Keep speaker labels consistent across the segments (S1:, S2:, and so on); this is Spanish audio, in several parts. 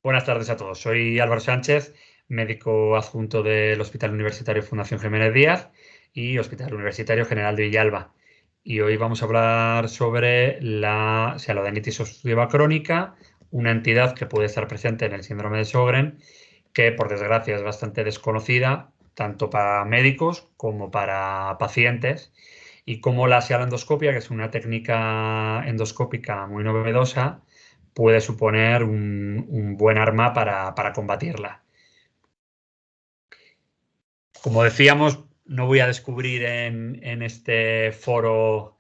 S1: Buenas tardes a todos. Soy Álvaro Sánchez, médico adjunto del Hospital Universitario Fundación Jiménez Díaz y Hospital Universitario General de Villalba. Y hoy vamos a hablar sobre la sialodenitis obstructiva crónica, una entidad que puede estar presente en el síndrome de Sjögren, que por desgracia es bastante desconocida, tanto para médicos como para pacientes, y como la sialoendoscopia, que es una técnica endoscópica muy novedosa, puede suponer un buen arma para combatirla. Como decíamos, no voy a descubrir en este foro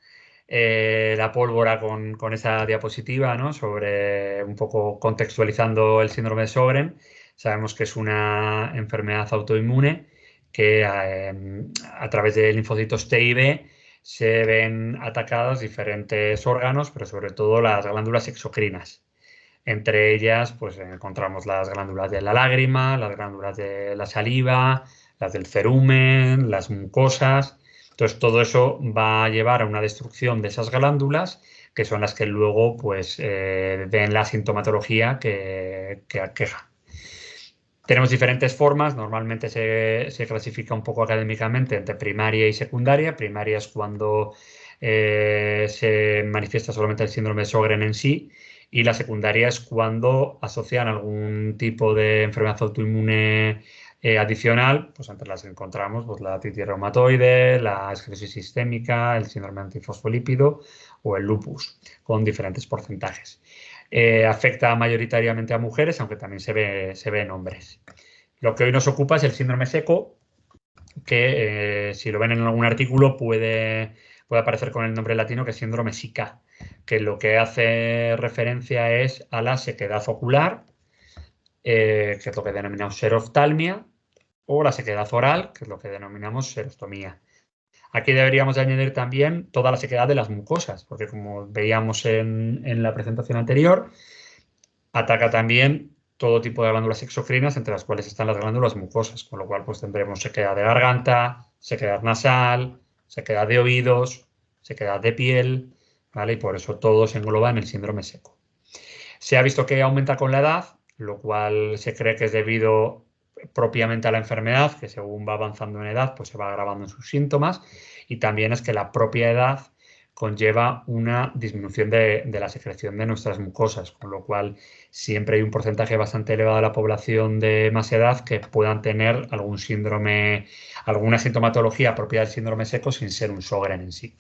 S1: la pólvora con esa diapositiva, ¿no? Sobre un poco contextualizando el síndrome de Sjögren. Sabemos que es una enfermedad autoinmune que a través de linfocitos T y B se ven atacados diferentes órganos, pero sobre todo las glándulas exocrinas. Entre ellas, pues encontramos las glándulas de la lágrima, las glándulas de la saliva, las del cerumen, las mucosas. Entonces, todo eso va a llevar a una destrucción de esas glándulas, que son las que luego pues, ven la sintomatología que aqueja. Tenemos diferentes formas, normalmente se clasifica un poco académicamente entre primaria y secundaria. Primaria es cuando se manifiesta solamente el síndrome de Sjögren en sí, y la secundaria es cuando asocian algún tipo de enfermedad autoinmune adicional, pues entre las que encontramos pues, la artritis reumatoide, la esclerosis sistémica, el síndrome antifosfolípido o el lupus, con diferentes porcentajes. Afecta mayoritariamente a mujeres, aunque también se ve en hombres. Lo que hoy nos ocupa es el síndrome seco, que si lo ven en algún artículo puede aparecer con el nombre latino, que es síndrome SICA, que lo que hace referencia es a la sequedad ocular, que es lo que denominamos xeroftalmia, o la sequedad oral, que es lo que denominamos xerostomía. Aquí deberíamos de añadir también toda la sequedad de las mucosas, porque como veíamos en la presentación anterior, ataca también todo tipo de glándulas exocrinas, entre las cuales están las glándulas mucosas, con lo cual pues tendremos sequedad de garganta, sequedad nasal, sequedad de oídos, sequedad de piel, ¿vale? Y por eso todo se engloba en el síndrome seco. Se ha visto que aumenta con la edad, lo cual se cree que es debido propiamente a la enfermedad, que según va avanzando en edad, pues se va agravando en sus síntomas, y también es que la propia edad conlleva una disminución de la secreción de nuestras mucosas, con lo cual siempre hay un porcentaje bastante elevado de la población de más edad que puedan tener algún síndrome, alguna sintomatología propia del síndrome seco sin ser un Sjögren en sí.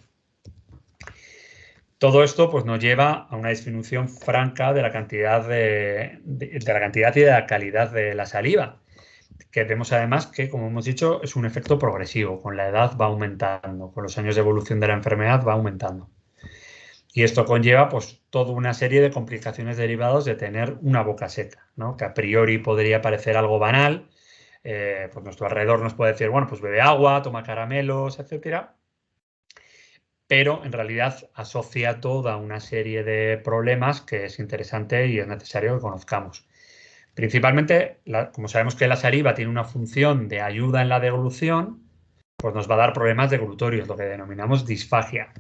S1: Todo esto pues, nos lleva a una disminución franca de la cantidad la cantidad y de la calidad de la saliva, que vemos además que, como hemos dicho, es un efecto progresivo. Con la edad va aumentando, con los años de evolución de la enfermedad va aumentando. Y esto conlleva pues, toda una serie de complicaciones derivadas de tener una boca seca, ¿no? Que a priori podría parecer algo banal. Pues nuestro alrededor nos puede decir, bueno, pues bebe agua, toma caramelos, etcétera, pero en realidad asocia toda una serie de problemas que es interesante y es necesario que conozcamos. Principalmente, como sabemos que la saliva tiene una función de ayuda en la deglución, pues nos va a dar problemas deglutorios, lo que denominamos disfagia.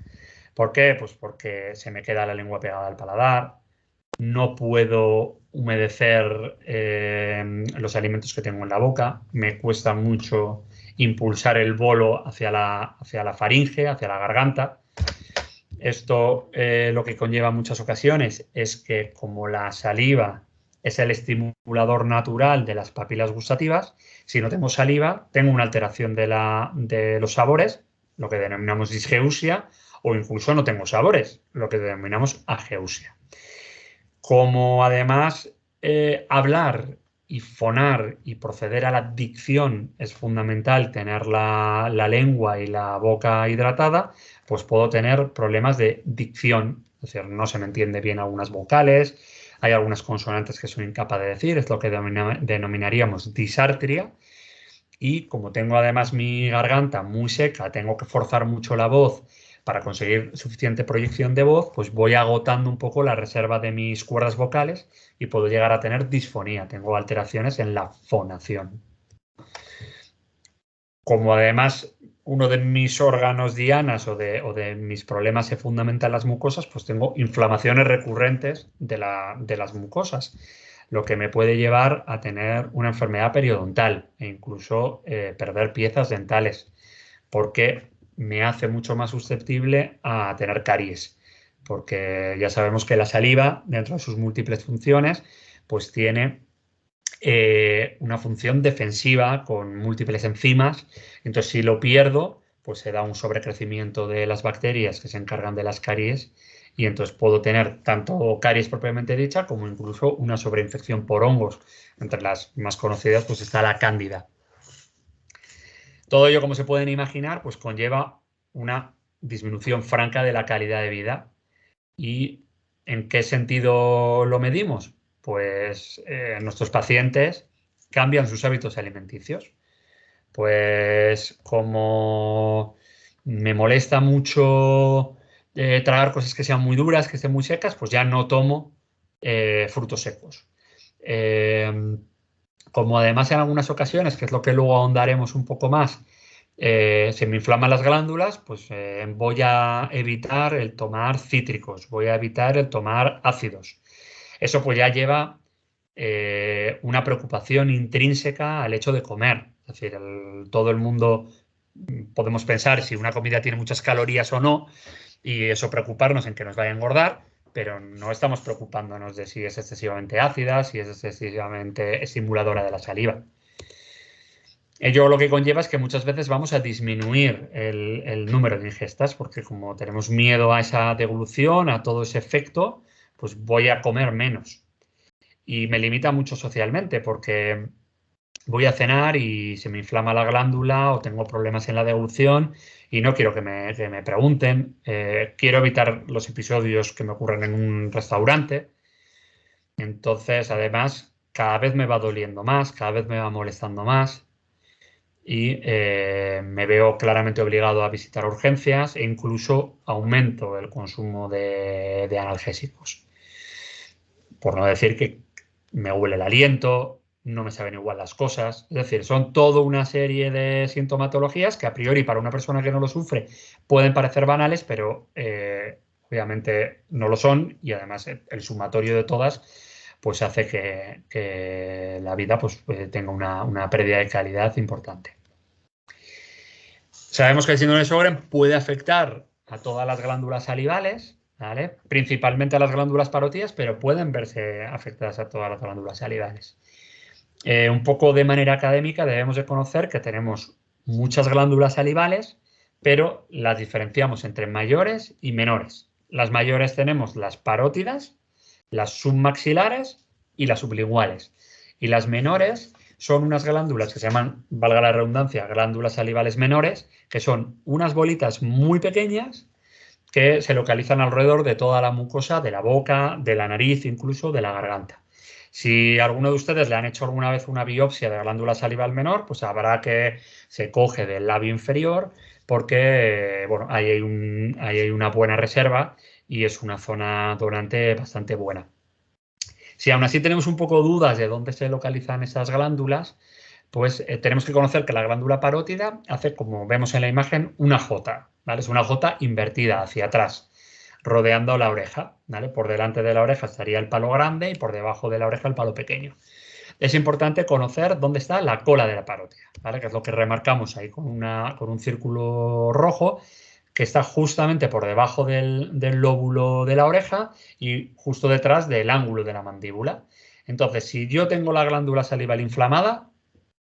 S1: ¿Por qué? Pues porque se me queda la lengua pegada al paladar, no puedo humedecer los alimentos que tengo en la boca, me cuesta mucho impulsar el bolo hacia la faringe, hacia la garganta. Esto lo que conlleva en muchas ocasiones es que como la saliva es el estimulador natural de las papilas gustativas, si no tengo saliva, tengo una alteración de los sabores, lo que denominamos disgeusia, o incluso no tengo sabores, lo que denominamos ageusia. Como además hablar y fonar y proceder a la dicción es fundamental, tener la lengua y la boca hidratada, pues puedo tener problemas de dicción, es decir, no se me entiende bien algunas vocales, hay algunas consonantes que soy incapaz de decir, es lo que denominaríamos disartria, y como tengo además mi garganta muy seca, tengo que forzar mucho la voz para conseguir suficiente proyección de voz, pues voy agotando un poco la reserva de mis cuerdas vocales y puedo llegar a tener disfonía, tengo alteraciones en la fonación. Como además uno de mis órganos dianas o de mis problemas se fundamenta en las mucosas, pues tengo inflamaciones recurrentes de las mucosas, lo que me puede llevar a tener una enfermedad periodontal e incluso perder piezas dentales, porque me hace mucho más susceptible a tener caries, porque ya sabemos que la saliva, dentro de sus múltiples funciones, pues tiene una función defensiva con múltiples enzimas. Entonces, si lo pierdo, pues se da un sobrecrecimiento de las bacterias que se encargan de las caries y entonces puedo tener tanto caries propiamente dicha como incluso una sobreinfección por hongos. Entre las más conocidas pues está la cándida. Todo ello, como se pueden imaginar, pues conlleva una disminución franca de la calidad de vida. ¿Y en qué sentido lo medimos? Pues nuestros pacientes cambian sus hábitos alimenticios. Pues como me molesta mucho tragar cosas que sean muy duras, que estén muy secas, pues ya no tomo frutos secos. Como además en algunas ocasiones, que es lo que luego ahondaremos un poco más, se me inflaman las glándulas, pues voy a evitar el tomar cítricos, voy a evitar el tomar ácidos. Eso pues ya lleva una preocupación intrínseca al hecho de comer. Es decir, todo el mundo podemos pensar si una comida tiene muchas calorías o no y eso preocuparnos en que nos vaya a engordar, pero no estamos preocupándonos de si es excesivamente ácida, si es excesivamente estimuladora de la saliva. Ello lo que conlleva es que muchas veces vamos a disminuir el número de ingestas, porque como tenemos miedo a esa devolución, a todo ese efecto, pues voy a comer menos. Y me limita mucho socialmente, porque voy a cenar y se me inflama la glándula o tengo problemas en la devolución y no quiero que me pregunten. Quiero evitar los episodios que me ocurren en un restaurante. Entonces, además, cada vez me va doliendo más, cada vez me va molestando más y me veo claramente obligado a visitar urgencias e incluso aumento el consumo de analgésicos. Por no decir que me huele el aliento, no me saben igual las cosas. Es decir, son toda una serie de sintomatologías que a priori para una persona que no lo sufre pueden parecer banales, pero obviamente no lo son y además el sumatorio de todas pues hace que la vida pues, tenga una pérdida de calidad importante. Sabemos que el síndrome de Sjögren puede afectar a todas las glándulas salivales, ¿vale? Principalmente a las glándulas parótidas, pero pueden verse afectadas a todas las glándulas salivales. Un poco de manera académica debemos de conocer que tenemos muchas glándulas salivales, pero las diferenciamos entre mayores y menores. Las mayores tenemos las parótidas, las submaxilares y las sublinguales. Y las menores son unas glándulas que se llaman, valga la redundancia, glándulas salivales menores, que son unas bolitas muy pequeñas que se localizan alrededor de toda la mucosa de la boca, de la nariz, incluso de la garganta. Si a alguno de ustedes le han hecho alguna vez una biopsia de glándula salival menor, pues sabrá que se coge del labio inferior porque bueno, ahí hay una buena reserva y es una zona donante bastante buena. Si aún así tenemos un poco dudas de dónde se localizan esas glándulas, pues tenemos que conocer que la glándula parótida hace, como vemos en la imagen, una J, ¿vale? Es una J invertida hacia atrás, rodeando la oreja, ¿vale? Por delante de la oreja estaría el palo grande y por debajo de la oreja el palo pequeño. Es importante conocer dónde está la cola de la parótida, ¿vale? Que es lo que remarcamos ahí con un círculo rojo, que está justamente por debajo del lóbulo de la oreja y justo detrás del ángulo de la mandíbula. Entonces, si yo tengo la glándula salival inflamada,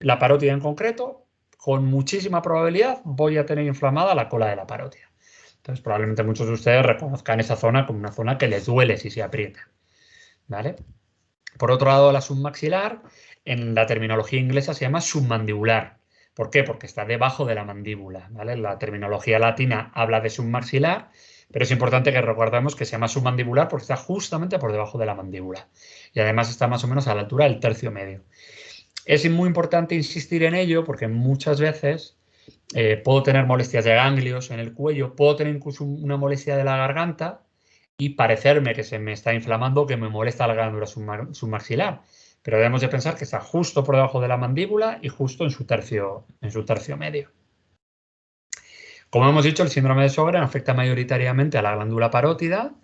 S1: la parótida en concreto, con muchísima probabilidad voy a tener inflamada la cola de la parótida. Entonces, probablemente muchos de ustedes reconozcan esa zona como una zona que les duele si se aprieta, ¿vale? Por otro lado, la submaxilar, en la terminología inglesa se llama submandibular. ¿Por qué? Porque está debajo de la mandíbula, ¿vale? La terminología latina habla de submaxilar, pero es importante que recordemos que se llama submandibular porque está justamente por debajo de la mandíbula. Y además está más o menos a la altura del tercio medio. Es muy importante insistir en ello porque muchas veces puedo tener molestias de ganglios en el cuello, puedo tener incluso una molestia de la garganta y parecerme que se me está inflamando, que me molesta la glándula submaxilar. Pero debemos de pensar que está justo por debajo de la mandíbula y justo en su tercio medio. Como hemos dicho, el síndrome de Sjögren afecta mayoritariamente a la glándula parótida,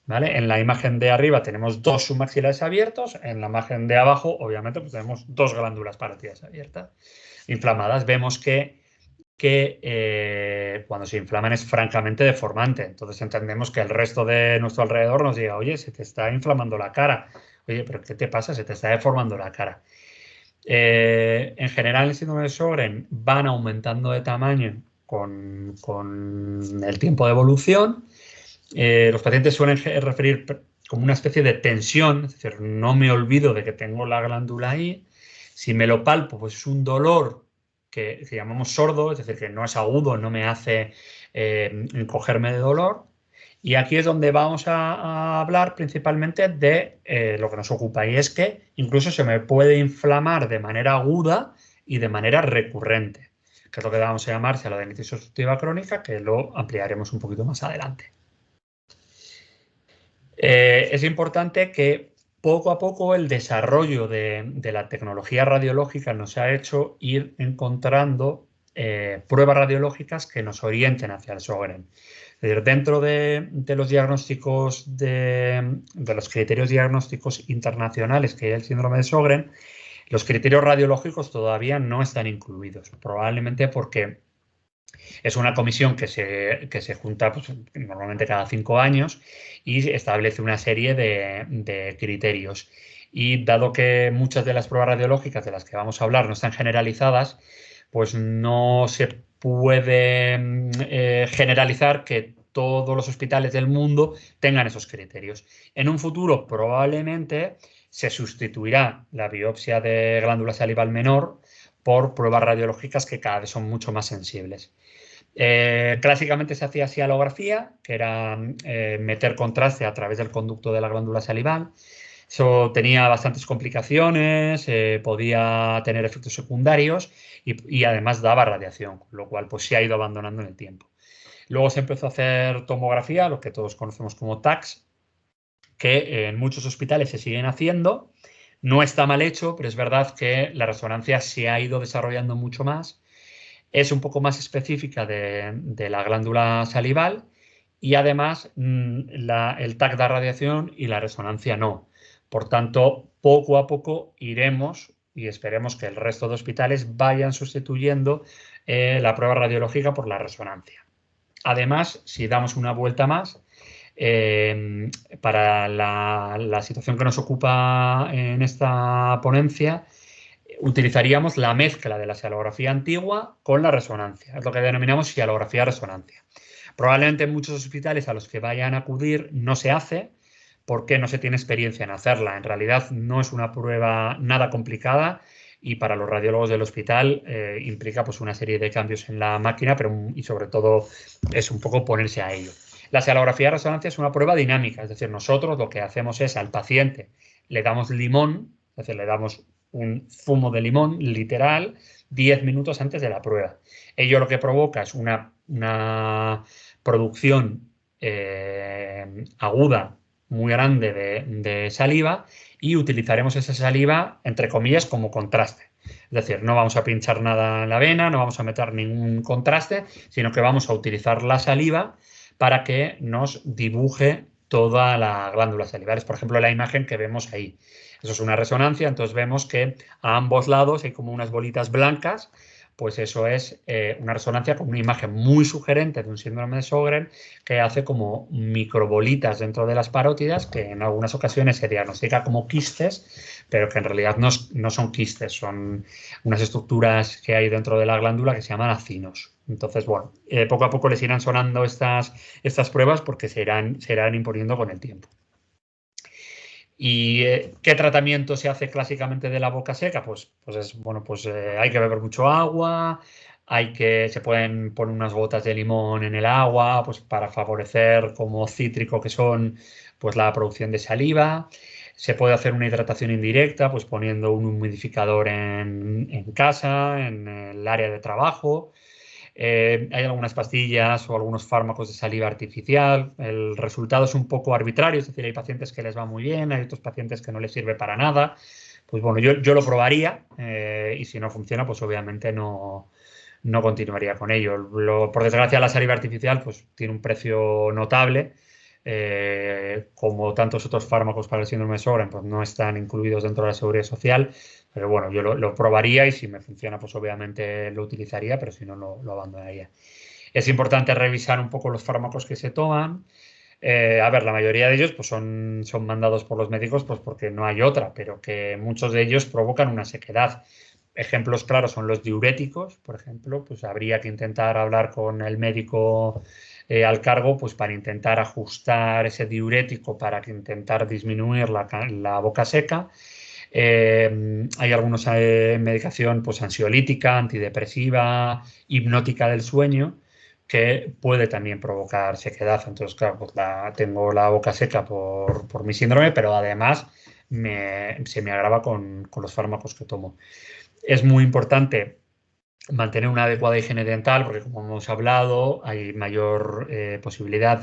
S1: ¿vale? En la imagen de arriba tenemos 2 submaxilares abiertos, en la imagen de abajo, obviamente, pues tenemos 2 glándulas parótidas abiertas, inflamadas. Vemos que cuando se inflaman es francamente deformante. Entonces entendemos que el resto de nuestro alrededor nos diga, oye, se te está inflamando la cara. Oye, ¿pero qué te pasa? Se te está deformando la cara. En general, el síndrome de Sjögren van aumentando de tamaño con el tiempo de evolución. Los pacientes suelen referir como una especie de tensión, es decir, no me olvido de que tengo la glándula ahí. Si me lo palpo, pues es un dolor que llamamos sordo, es decir, que no es agudo, no me hace encogerme de dolor. Y aquí es donde vamos a hablar principalmente de lo que nos ocupa, y es que incluso se me puede inflamar de manera aguda y de manera recurrente, que es lo que vamos a llamar cialodenitis obstructiva crónica, que lo ampliaremos un poquito más adelante. Es importante que poco a poco el desarrollo de la tecnología radiológica nos ha hecho ir encontrando pruebas radiológicas que nos orienten hacia el Sjögren. Es decir, dentro de los diagnósticos, de los criterios diagnósticos internacionales que hay el síndrome de Sjögren, los criterios radiológicos todavía no están incluidos, probablemente porque es una comisión que se junta pues, normalmente cada 5 años y establece una serie de criterios. Y dado que muchas de las pruebas radiológicas de las que vamos a hablar no están generalizadas, pues no se puede generalizar que todos los hospitales del mundo tengan esos criterios. En un futuro probablemente se sustituirá la biopsia de glándula salival menor por pruebas radiológicas que cada vez son mucho más sensibles. Clásicamente se hacía sialografía, que era meter contraste a través del conducto de la glándula salival. Eso tenía bastantes complicaciones, podía tener efectos secundarios y además daba radiación, lo cual pues, se ha ido abandonando en el tiempo. Luego se empezó a hacer tomografía, lo que todos conocemos como TACS, que en muchos hospitales se siguen haciendo. No está mal hecho, pero es verdad que la resonancia se ha ido desarrollando mucho más. Es un poco más específica de la glándula salival y además el TAC da radiación y la resonancia no. Por tanto, poco a poco iremos y esperemos que el resto de hospitales vayan sustituyendo la prueba radiológica por la resonancia. Además, si damos una vuelta más, para la situación que nos ocupa en esta ponencia, utilizaríamos la mezcla de la sialografía antigua con la resonancia. Es lo que denominamos sialografía-resonancia. Probablemente en muchos hospitales a los que vayan a acudir no se hace porque no se tiene experiencia en hacerla. En realidad no es una prueba nada complicada y para los radiólogos del hospital implica pues, una serie de cambios en la máquina y sobre todo es un poco ponerse a ello. La sialografía-resonancia es una prueba dinámica, es decir, nosotros lo que hacemos es al paciente le damos limón, es decir, le damos un zumo de limón, literal, 10 minutos antes de la prueba. Ello lo que provoca es una producción aguda muy grande de saliva y utilizaremos esa saliva, entre comillas, como contraste. Es decir, no vamos a pinchar nada en la vena, no vamos a meter ningún contraste, sino que vamos a utilizar la saliva para que nos dibuje toda la glándula salival. Es, por ejemplo, la imagen que vemos ahí. Eso es una resonancia, entonces vemos que a ambos lados hay como unas bolitas blancas, pues eso es una resonancia con una imagen muy sugerente de un síndrome de Sjögren que hace como microbolitas dentro de las parótidas que en algunas ocasiones se diagnostica como quistes, pero que en realidad no son quistes, son unas estructuras que hay dentro de la glándula que se llaman acinos. Entonces, bueno, poco a poco les irán sonando estas pruebas porque se irán imponiendo con el tiempo. ¿Y qué tratamiento se hace clásicamente de la boca seca? Pues hay que beber mucho agua, se pueden poner unas gotas de limón en el agua pues para favorecer como cítrico que son pues la producción de saliva. Se puede hacer una hidratación indirecta pues poniendo un humidificador en casa, en el área de trabajo. Hay algunas pastillas o algunos fármacos de saliva artificial. El resultado es un poco arbitrario, es decir, hay pacientes que les va muy bien, hay otros pacientes que no les sirve para nada. Pues bueno, yo lo probaría y si no funciona, pues obviamente no continuaría con ello. Por desgracia, la saliva artificial pues, tiene un precio notable. como tantos otros fármacos para el síndrome de Sjögren, pues no están incluidos dentro de la seguridad social. Pero bueno, yo lo probaría y si me funciona, pues obviamente lo utilizaría, pero si no, lo abandonaría. Es importante revisar un poco los fármacos que se toman. A ver, la mayoría de ellos pues son mandados por los médicos pues porque no hay otra, pero que muchos de ellos provocan una sequedad. Ejemplos claros son los diuréticos, por ejemplo, pues habría que intentar hablar con el médico al cargo pues para intentar ajustar ese diurético para que intentar disminuir la boca seca. Hay algunos medicación pues ansiolítica, antidepresiva, hipnótica del sueño que puede también provocar sequedad. Entonces, claro, pues tengo la boca seca por mi síndrome, pero además se me agrava con los fármacos que tomo. Es muy importante mantener una adecuada higiene dental, porque como hemos hablado, hay mayor posibilidad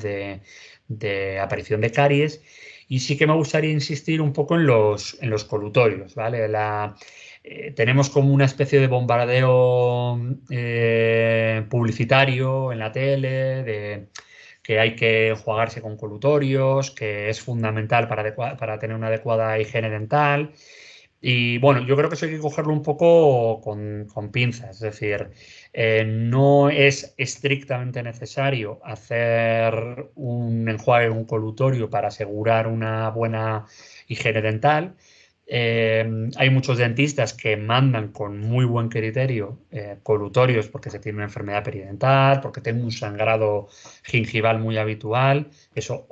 S1: de aparición de caries. Y sí que me gustaría insistir un poco en los colutorios, ¿vale? Tenemos como una especie de bombardeo publicitario en la tele, de que hay que enjuagarse con colutorios, que es fundamental para tener una adecuada higiene dental. Y bueno, yo creo que eso hay que cogerlo un poco con pinzas, es decir, no es estrictamente necesario hacer un enjuague, un colutorio para asegurar una buena higiene dental. Hay muchos dentistas que mandan con muy buen criterio colutorios porque se tiene una enfermedad periodontal, porque tengo un sangrado gingival muy habitual. Eso,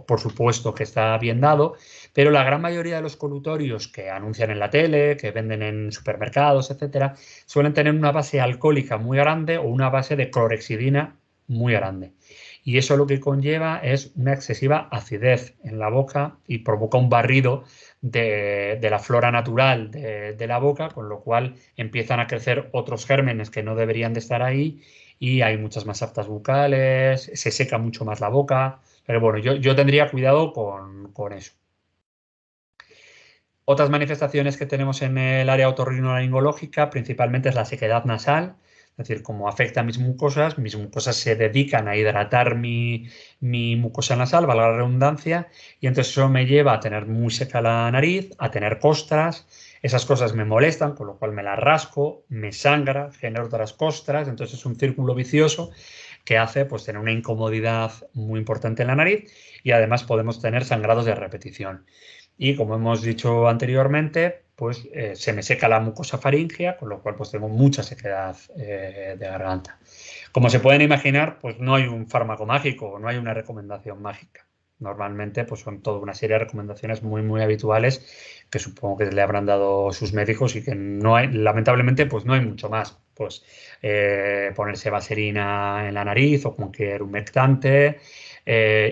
S1: por supuesto, que está bien dado. Pero la gran mayoría de los colutorios que anuncian en la tele, que venden en supermercados, etcétera, suelen tener una base alcohólica muy grande o una base de clorexidina muy grande. Y eso lo que conlleva es una excesiva acidez en la boca y provoca un barrido de la flora natural de la boca, con lo cual empiezan a crecer otros gérmenes que no deberían de estar ahí y hay muchas más aftas bucales, se seca mucho más la boca. Pero bueno, yo tendría cuidado con eso. Otras manifestaciones que tenemos en el área otorrinolaringológica principalmente es la sequedad nasal, es decir, como afecta a mis mucosas se dedican a hidratar mi mucosa nasal, valga la redundancia, y entonces eso me lleva a tener muy seca la nariz, a tener costras, esas cosas me molestan, con lo cual me las rasco, me sangra, genero otras costras, entonces es un círculo vicioso que hace pues tener una incomodidad muy importante en la nariz y además podemos tener sangrados de repetición. Y como hemos dicho anteriormente, pues se me seca la mucosa faríngea, con lo cual pues tengo mucha sequedad de garganta. Como se pueden imaginar, pues no hay un fármaco mágico, no hay una recomendación mágica. Normalmente pues son toda una serie de recomendaciones muy, muy habituales que supongo que le habrán dado sus médicos y que no hay, lamentablemente, pues no hay mucho más. Pues ponerse vaselina en la nariz o cualquier humectante,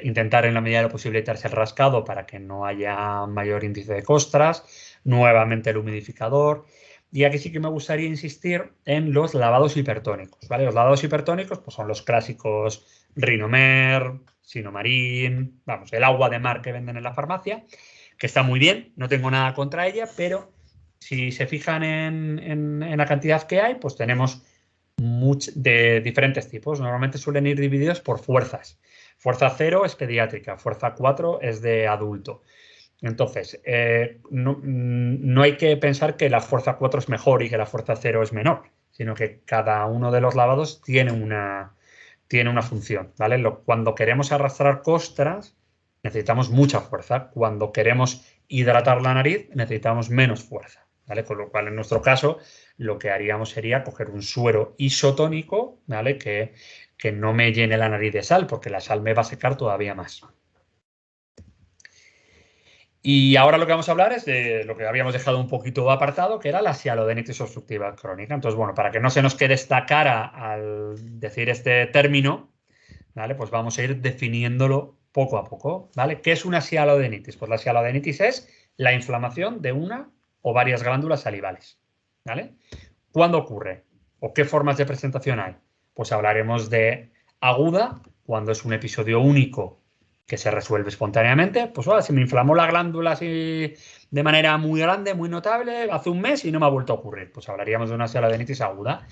S1: intentar en la medida de lo posible evitarse el rascado para que no haya mayor índice de costras, nuevamente el humidificador. Y aquí sí que me gustaría insistir en los lavados hipertónicos, ¿vale? Los lavados hipertónicos pues son los clásicos Rinomer, Sinomarin, vamos, el agua de mar que venden en la farmacia, que está muy bien, no tengo nada contra ella, pero si se fijan en la cantidad que hay, pues tenemos de diferentes tipos. Normalmente suelen ir divididos por fuerzas. Fuerza 0 es pediátrica, fuerza 4 es de adulto. Entonces, no hay que pensar que la fuerza 4 es mejor y que la fuerza 0 es menor, sino que cada uno de los lavados tiene una función, ¿vale? Cuando queremos arrastrar costras, necesitamos mucha fuerza. Cuando queremos hidratar la nariz, necesitamos menos fuerza, ¿vale? Con lo cual, en nuestro caso, lo que haríamos sería coger un suero isotónico, ¿vale? Que no me llene la nariz de sal, porque la sal me va a secar todavía más. Y ahora lo que vamos a hablar es de lo que habíamos dejado un poquito apartado, que era la sialodenitis obstructiva crónica. Entonces, bueno, para que no se nos quede esta cara al decir este término, ¿vale? Pues vamos a ir definiéndolo poco a poco, ¿vale? ¿Qué es una sialodenitis? Pues la sialodenitis es la inflamación de una o varias glándulas salivales, ¿vale? ¿Cuándo ocurre? ¿O qué formas de presentación hay? Pues hablaremos de aguda, cuando es un episodio único que se resuelve espontáneamente. Pues ahora se me inflamó la glándula así de manera muy grande, muy notable, hace un mes y no me ha vuelto a ocurrir. Pues hablaríamos de una sialodenitis aguda.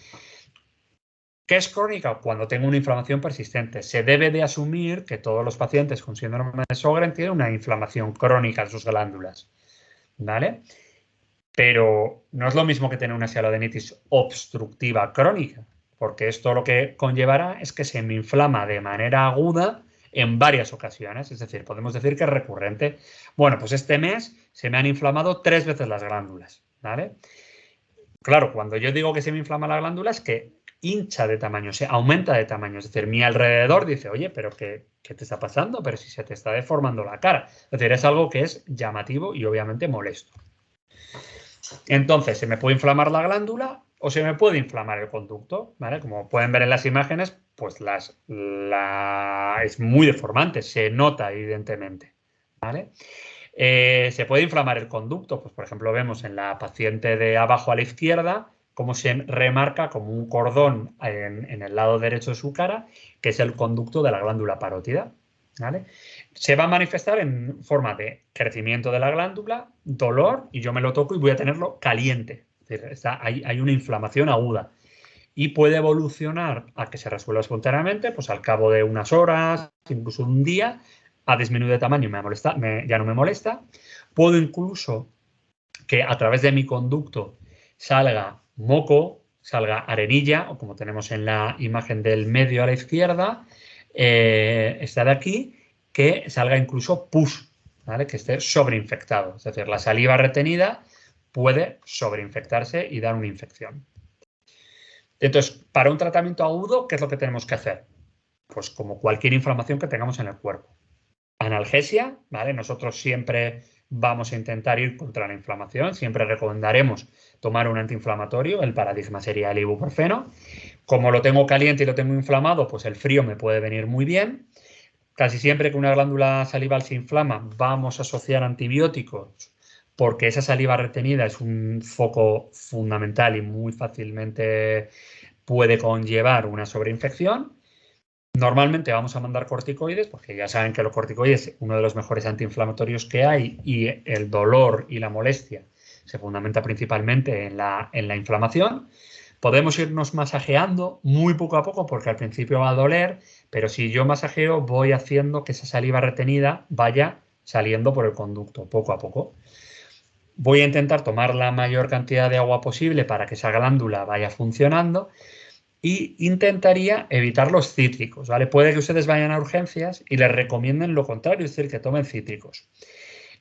S1: ¿Qué es crónica? Cuando tengo una inflamación persistente. Se debe de asumir que todos los pacientes con síndrome de Sjögren tienen una inflamación crónica en sus glándulas, ¿vale? Pero no es lo mismo que tener una sialodenitis obstructiva crónica, porque esto lo que conllevará es que se me inflama de manera aguda en varias ocasiones, es decir, podemos decir que es recurrente. Bueno, pues este mes se me han inflamado 3 veces las glándulas, ¿vale? Claro, cuando yo digo que se me inflama la glándula es que hincha de tamaño, se aumenta de tamaño, es decir, mi alrededor dice, oye, pero ¿qué te está pasando? Pero si se te está deformando la cara. Es decir, es algo que es llamativo y obviamente molesto. Entonces, se me puede inflamar la glándula o se me puede inflamar el conducto, ¿vale? Como pueden ver en las imágenes, pues es muy deformante, se nota evidentemente, ¿vale? Se puede inflamar el conducto, pues por ejemplo vemos en la paciente de abajo a la izquierda cómo se remarca como un cordón en el lado derecho de su cara, que es el conducto de la glándula parótida, ¿vale? Se va a manifestar en forma de crecimiento de la glándula, dolor, y yo me lo toco y voy a tenerlo caliente. Es decir, hay una inflamación aguda. Y puede evolucionar a que se resuelva espontáneamente, pues al cabo de unas horas, incluso un día, ha disminuido de tamaño y ya no me molesta. Puedo incluso que a través de mi conducto salga moco, salga arenilla, o como tenemos en la imagen del medio a la izquierda, esta de aquí, que salga incluso pus, ¿vale? Que esté sobreinfectado. Es decir, la saliva retenida puede sobreinfectarse y dar una infección. Entonces, para un tratamiento agudo, ¿qué es lo que tenemos que hacer? Pues como cualquier inflamación que tengamos en el cuerpo. Analgesia, ¿vale? Nosotros siempre vamos a intentar ir contra la inflamación, siempre recomendaremos tomar un antiinflamatorio, el paradigma sería el ibuprofeno. Como lo tengo caliente y lo tengo inflamado, pues el frío me puede venir muy bien. Casi siempre que una glándula salival se inflama, vamos a asociar antibióticos porque esa saliva retenida es un foco fundamental y muy fácilmente puede conllevar una sobreinfección. Normalmente vamos a mandar corticoides, porque ya saben que los corticoides es uno de los mejores antiinflamatorios que hay y el dolor y la molestia se fundamenta principalmente en la inflamación. Podemos irnos masajeando muy poco a poco porque al principio va a doler, pero si yo masajeo voy haciendo que esa saliva retenida vaya saliendo por el conducto poco a poco. Voy a intentar tomar la mayor cantidad de agua posible para que esa glándula vaya funcionando y intentaría evitar los cítricos, ¿vale? Puede que ustedes vayan a urgencias y les recomienden lo contrario, es decir, que tomen cítricos.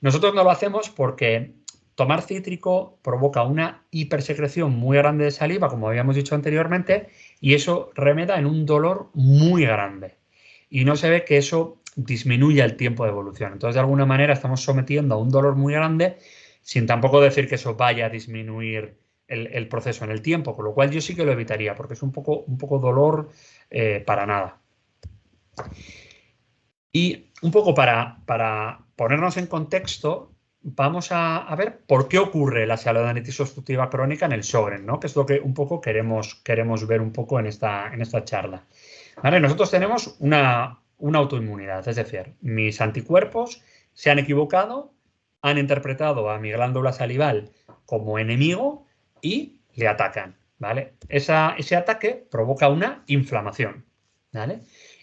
S1: Nosotros no lo hacemos porque tomar cítrico provoca una hipersecreción muy grande de saliva, como habíamos dicho anteriormente, y eso remeda en un dolor muy grande. Y no se ve que eso disminuya el tiempo de evolución. Entonces, de alguna manera, estamos sometiendo a un dolor muy grande sin tampoco decir que eso vaya a disminuir el proceso en el tiempo, con lo cual yo sí que lo evitaría, porque es un poco dolor para nada. Y un poco para ponernos en contexto, vamos a ver por qué ocurre la sialodenitis obstructiva crónica en el Sjögren, ¿no? Que es lo que un poco queremos ver un poco en esta charla. ¿Vale? Nosotros tenemos una autoinmunidad, es decir, mis anticuerpos se han equivocado, han interpretado a mi glándula salival como enemigo y le atacan, ¿vale? Ese ataque provoca una inflamación, ¿vale?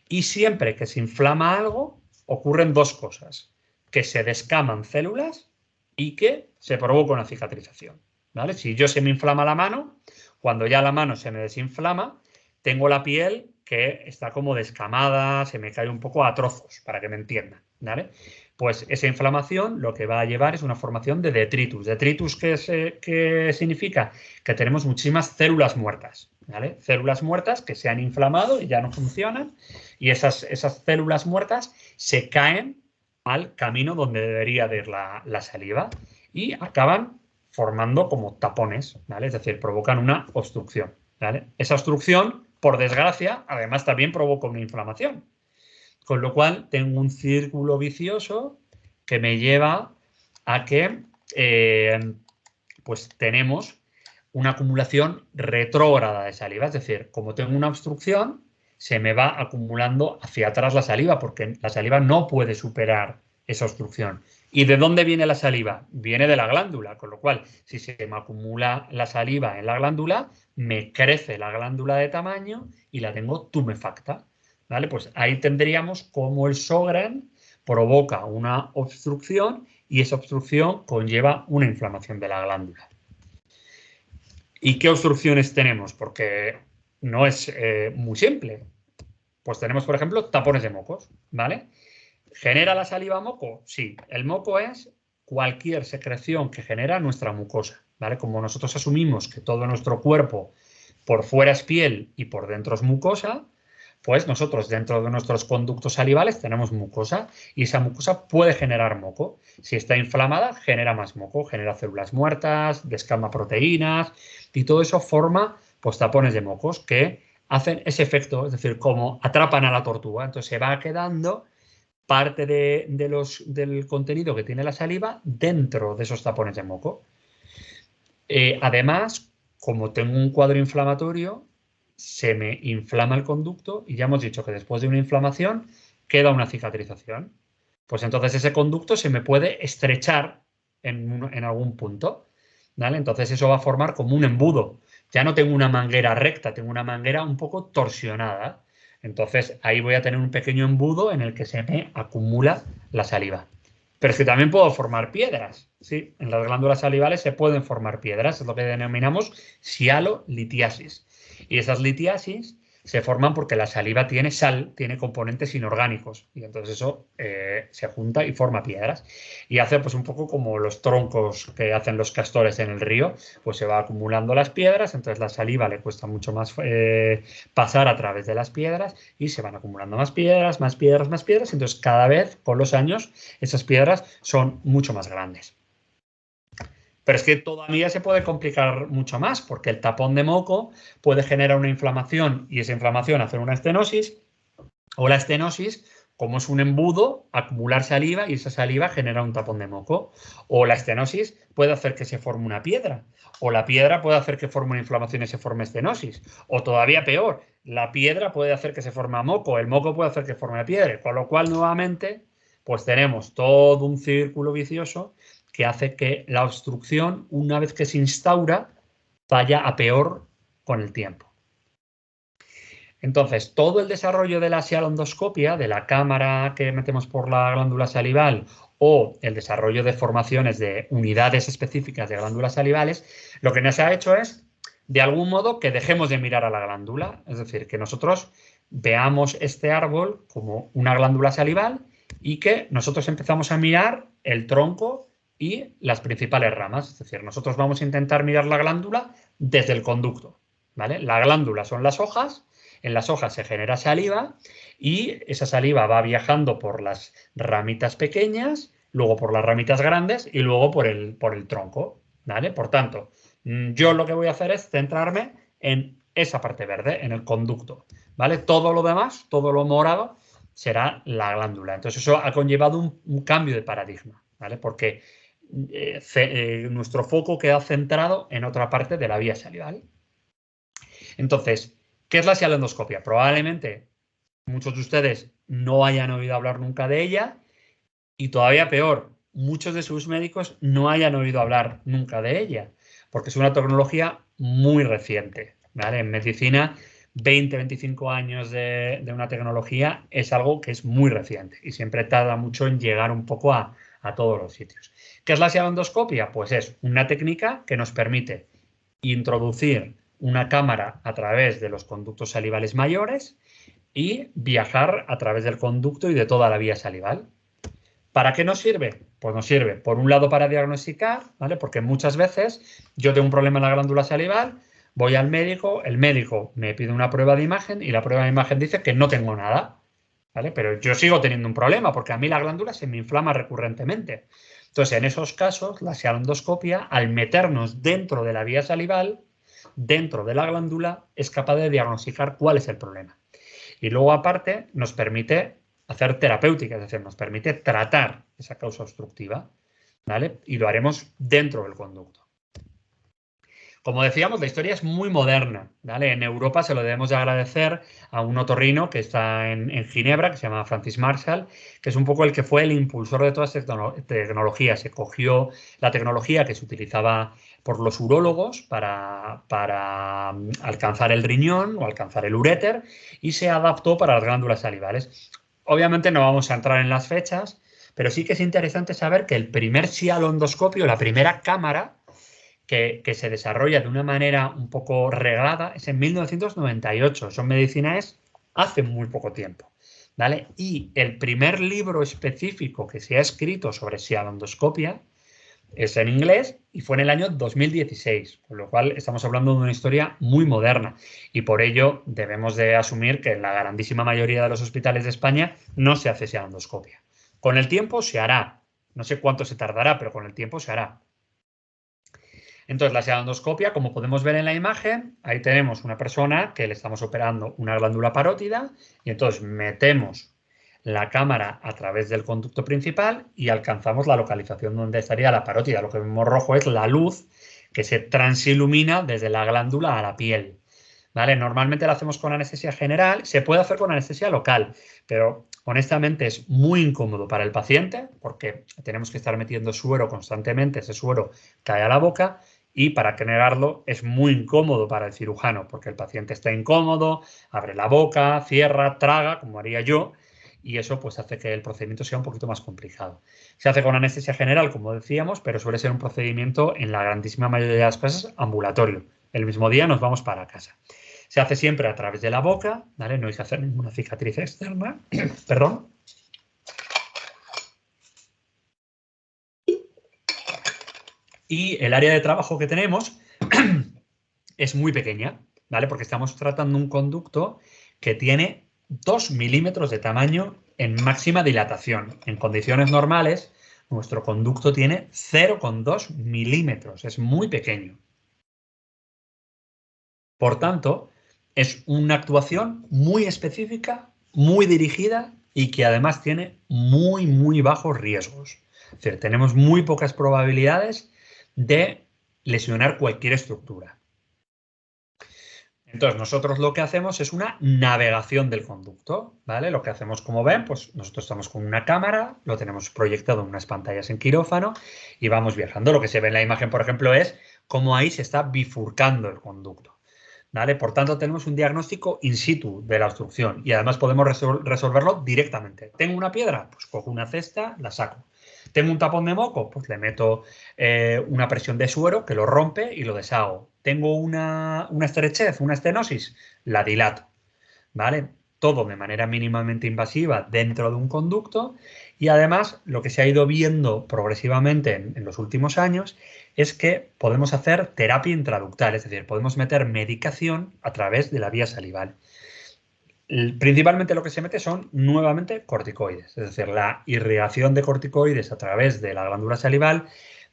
S1: Y siempre que se inflama algo, ocurren dos cosas, que se descaman células y que se provoca una cicatrización, ¿vale? Si yo se me inflama la mano, cuando ya la mano se me desinflama, tengo la piel que está como descamada, se me cae un poco a trozos, para que me entiendan, ¿vale? Pues esa inflamación lo que va a llevar es una formación de detritus. ¿Detritus qué significa? Que tenemos muchísimas células muertas, ¿vale? Células muertas que se han inflamado y ya no funcionan y esas células muertas se caen al camino donde debería de ir la saliva y acaban formando como tapones, ¿vale? Es decir, provocan una obstrucción, ¿vale? Esa obstrucción, por desgracia, además también provoca una inflamación. Con lo cual tengo un círculo vicioso que me lleva a que pues tenemos una acumulación retrógrada de saliva. Es decir, como tengo una obstrucción, se me va acumulando hacia atrás la saliva porque la saliva no puede superar esa obstrucción. ¿Y de dónde viene la saliva? Viene de la glándula, con lo cual, si se me acumula la saliva en la glándula, me crece la glándula de tamaño y la tengo tumefacta, ¿vale? Pues ahí tendríamos como el Sjögren provoca una obstrucción y esa obstrucción conlleva una inflamación de la glándula. ¿Y qué obstrucciones tenemos? Porque no es muy simple. Pues tenemos, por ejemplo, tapones de mocos, ¿vale? ¿Genera la saliva moco? Sí. El moco es cualquier secreción que genera nuestra mucosa, ¿vale? Como nosotros asumimos que todo nuestro cuerpo por fuera es piel y por dentro es mucosa, pues nosotros dentro de nuestros conductos salivales tenemos mucosa y esa mucosa puede generar moco. Si está inflamada, genera más moco, genera células muertas, descama proteínas y todo eso forma pues tapones de mocos que hacen ese efecto, es decir, como atrapan a la tortuga. Entonces se va quedando parte del contenido que tiene la saliva dentro de esos tapones de moco. Además, como tengo un cuadro inflamatorio, se me inflama el conducto y ya hemos dicho que después de una inflamación queda una cicatrización. Pues entonces ese conducto se me puede estrechar en algún punto, ¿vale? Entonces eso va a formar como un embudo. Ya no tengo una manguera recta, tengo una manguera un poco torsionada. Entonces ahí voy a tener un pequeño embudo en el que se me acumula la saliva. Pero es que también puedo formar piedras, ¿sí? En las glándulas salivales se pueden formar piedras, es lo que denominamos sialolitiasis. Y esas litiasis se forman porque la saliva tiene sal, tiene componentes inorgánicos. Y entonces eso se junta y forma piedras. Y hace pues un poco como los troncos que hacen los castores en el río, pues se va acumulando las piedras, entonces la saliva le cuesta mucho más pasar a través de las piedras y se van acumulando más piedras, más piedras, más piedras. Entonces cada vez con los años esas piedras son mucho más grandes. Pero es que todavía se puede complicar mucho más, porque el tapón de moco puede generar una inflamación y esa inflamación hacer una estenosis, o la estenosis, como es un embudo, acumular saliva y esa saliva genera un tapón de moco. O la estenosis puede hacer que se forme una piedra, o la piedra puede hacer que forme una inflamación y se forme estenosis. O todavía peor, la piedra puede hacer que se forme moco, el moco puede hacer que forme piedra, con lo cual nuevamente pues tenemos todo un círculo vicioso que hace que la obstrucción, una vez que se instaura, vaya a peor con el tiempo. Entonces, todo el desarrollo de la sialondoscopia, de la cámara que metemos por la glándula salival, o el desarrollo de formaciones de unidades específicas de glándulas salivales, lo que nos ha hecho es, de algún modo, que dejemos de mirar a la glándula. Es decir, que nosotros veamos este árbol como una glándula salival y que nosotros empezamos a mirar el tronco y las principales ramas. Es decir, nosotros vamos a intentar mirar la glándula desde el conducto, ¿vale? La glándula son las hojas. En las hojas se genera saliva y esa saliva va viajando por las ramitas pequeñas, luego por las ramitas grandes y luego por el tronco, ¿vale? Por tanto, yo lo que voy a hacer es centrarme en esa parte verde, en el conducto, ¿vale? Todo lo demás, todo lo morado, será la glándula. Entonces eso ha conllevado un cambio de paradigma, ¿vale? Porque nuestro foco queda centrado en otra parte de la vía salival. Entonces, ¿qué es la sialondoscopia? Probablemente muchos de ustedes no hayan oído hablar nunca de ella y todavía peor, muchos de sus médicos no hayan oído hablar nunca de ella, porque es una tecnología muy reciente, ¿vale? En medicina, 20, 25 años de una tecnología es algo que es muy reciente y siempre tarda mucho en llegar un poco a todos los sitios. ¿Qué es la sialondoscopia? Pues es una técnica que nos permite introducir una cámara a través de los conductos salivales mayores y viajar a través del conducto y de toda la vía salival. ¿Para qué nos sirve? Pues nos sirve, por un lado, para diagnosticar, ¿vale? Porque muchas veces yo tengo un problema en la glándula salival, voy al médico, el médico me pide una prueba de imagen y la prueba de imagen dice que no tengo nada, ¿vale? Pero yo sigo teniendo un problema porque a mí la glándula se me inflama recurrentemente. Entonces, en esos casos, la sialondoscopia, al meternos dentro de la vía salival, dentro de la glándula, es capaz de diagnosticar cuál es el problema. Y luego, aparte, nos permite hacer terapéutica, es decir, nos permite tratar esa causa obstructiva, ¿vale? Y lo haremos dentro del conducto. Como decíamos, la historia es muy moderna, ¿vale? En Europa se lo debemos de agradecer a un otorrino que está en Ginebra, que se llama Francis Marshall, que es un poco el que fue el impulsor de todas estas tecnologías. Se cogió la tecnología que se utilizaba por los urólogos para alcanzar el riñón o alcanzar el uréter y se adaptó para las glándulas salivales. Obviamente no vamos a entrar en las fechas, pero sí que es interesante saber que el primer sialondoscopio, la primera cámara que se desarrolla de una manera un poco reglada, es en 1998. Eso en medicina es hace muy poco tiempo. ¿Vale? Y el primer libro específico que se ha escrito sobre sialondoscopia es en inglés y fue en el año 2016, con lo cual estamos hablando de una historia muy moderna y por ello debemos de asumir que en la grandísima mayoría de los hospitales de España no se hace sialondoscopia. Con el tiempo se hará, no sé cuánto se tardará, pero con el tiempo se hará. Entonces, la sialondoscopia, como podemos ver en la imagen, ahí tenemos una persona que le estamos operando una glándula parótida y entonces metemos la cámara a través del conducto principal y alcanzamos la localización donde estaría la parótida. Lo que vemos rojo es la luz que se transilumina desde la glándula a la piel. ¿Vale? Normalmente lo hacemos con anestesia general, se puede hacer con anestesia local, pero honestamente es muy incómodo para el paciente porque tenemos que estar metiendo suero constantemente, ese suero cae a la boca y para generarlo es muy incómodo para el cirujano porque el paciente está incómodo, abre la boca, cierra, traga, como haría yo, y eso pues hace que el procedimiento sea un poquito más complicado. Se hace con anestesia general, como decíamos, pero suele ser un procedimiento en la grandísima mayoría de las casos ambulatorio. El mismo día nos vamos para casa. Se hace siempre a través de la boca, ¿vale? No hay que hacer ninguna cicatriz externa. Perdón. Y el área de trabajo que tenemos es muy pequeña, ¿vale? Porque estamos tratando un conducto que tiene 2 milímetros de tamaño en máxima dilatación. En condiciones normales, nuestro conducto tiene 0,2 milímetros. Es muy pequeño. Por tanto, es una actuación muy específica, muy dirigida y que además tiene muy, muy bajos riesgos. Es decir, tenemos muy pocas probabilidades de lesionar cualquier estructura. Entonces, nosotros lo que hacemos es una navegación del conducto, ¿vale? Lo que hacemos, como ven, pues nosotros estamos con una cámara, lo tenemos proyectado en unas pantallas en quirófano y vamos viajando. Lo que se ve en la imagen, por ejemplo, es cómo ahí se está bifurcando el conducto. ¿Vale? Por tanto, tenemos un diagnóstico in situ de la obstrucción y además podemos resolverlo directamente. ¿Tengo una piedra? Pues cojo una cesta, la saco. ¿Tengo un tapón de moco? Pues le meto una presión de suero que lo rompe y lo deshago. ¿Tengo una estrechez, una estenosis? La dilato. ¿Vale? Todo de manera mínimamente invasiva dentro de un conducto y además lo que se ha ido viendo progresivamente en los últimos años es que podemos hacer terapia intraductal, es decir, podemos meter medicación a través de la vía salival. Principalmente lo que se mete son nuevamente corticoides, es decir, la irrigación de corticoides a través de la glándula salival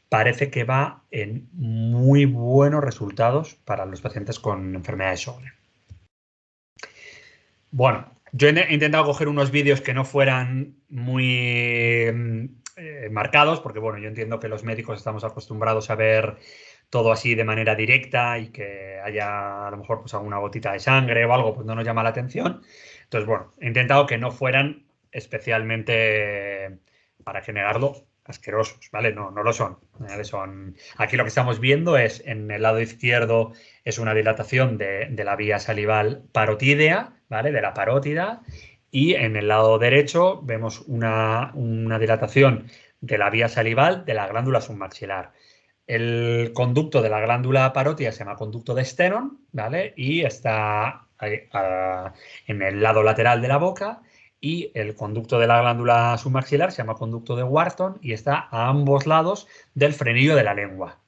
S1: parece que va en muy buenos resultados para los pacientes con enfermedades Sjögren. Bueno, yo he intentado coger unos vídeos que no fueran muy marcados, porque bueno, yo entiendo que los médicos estamos acostumbrados a ver todo así de manera directa y que haya a lo mejor pues alguna gotita de sangre o algo, pues no nos llama la atención. Entonces, bueno, he intentado que no fueran especialmente para generarlo asquerosos, ¿vale? No, no lo son. Aquí lo que estamos viendo es en el lado izquierdo es una dilatación de la vía salival parotídea, ¿vale? De la parótida. Y en el lado derecho vemos una dilatación de la vía salival de la glándula submaxilar. El conducto de la glándula parótida se llama conducto de Stenone, ¿vale? Y está en el lado lateral de la boca. Y el conducto de la glándula submaxilar se llama conducto de Wharton y está a ambos lados del frenillo de la lengua.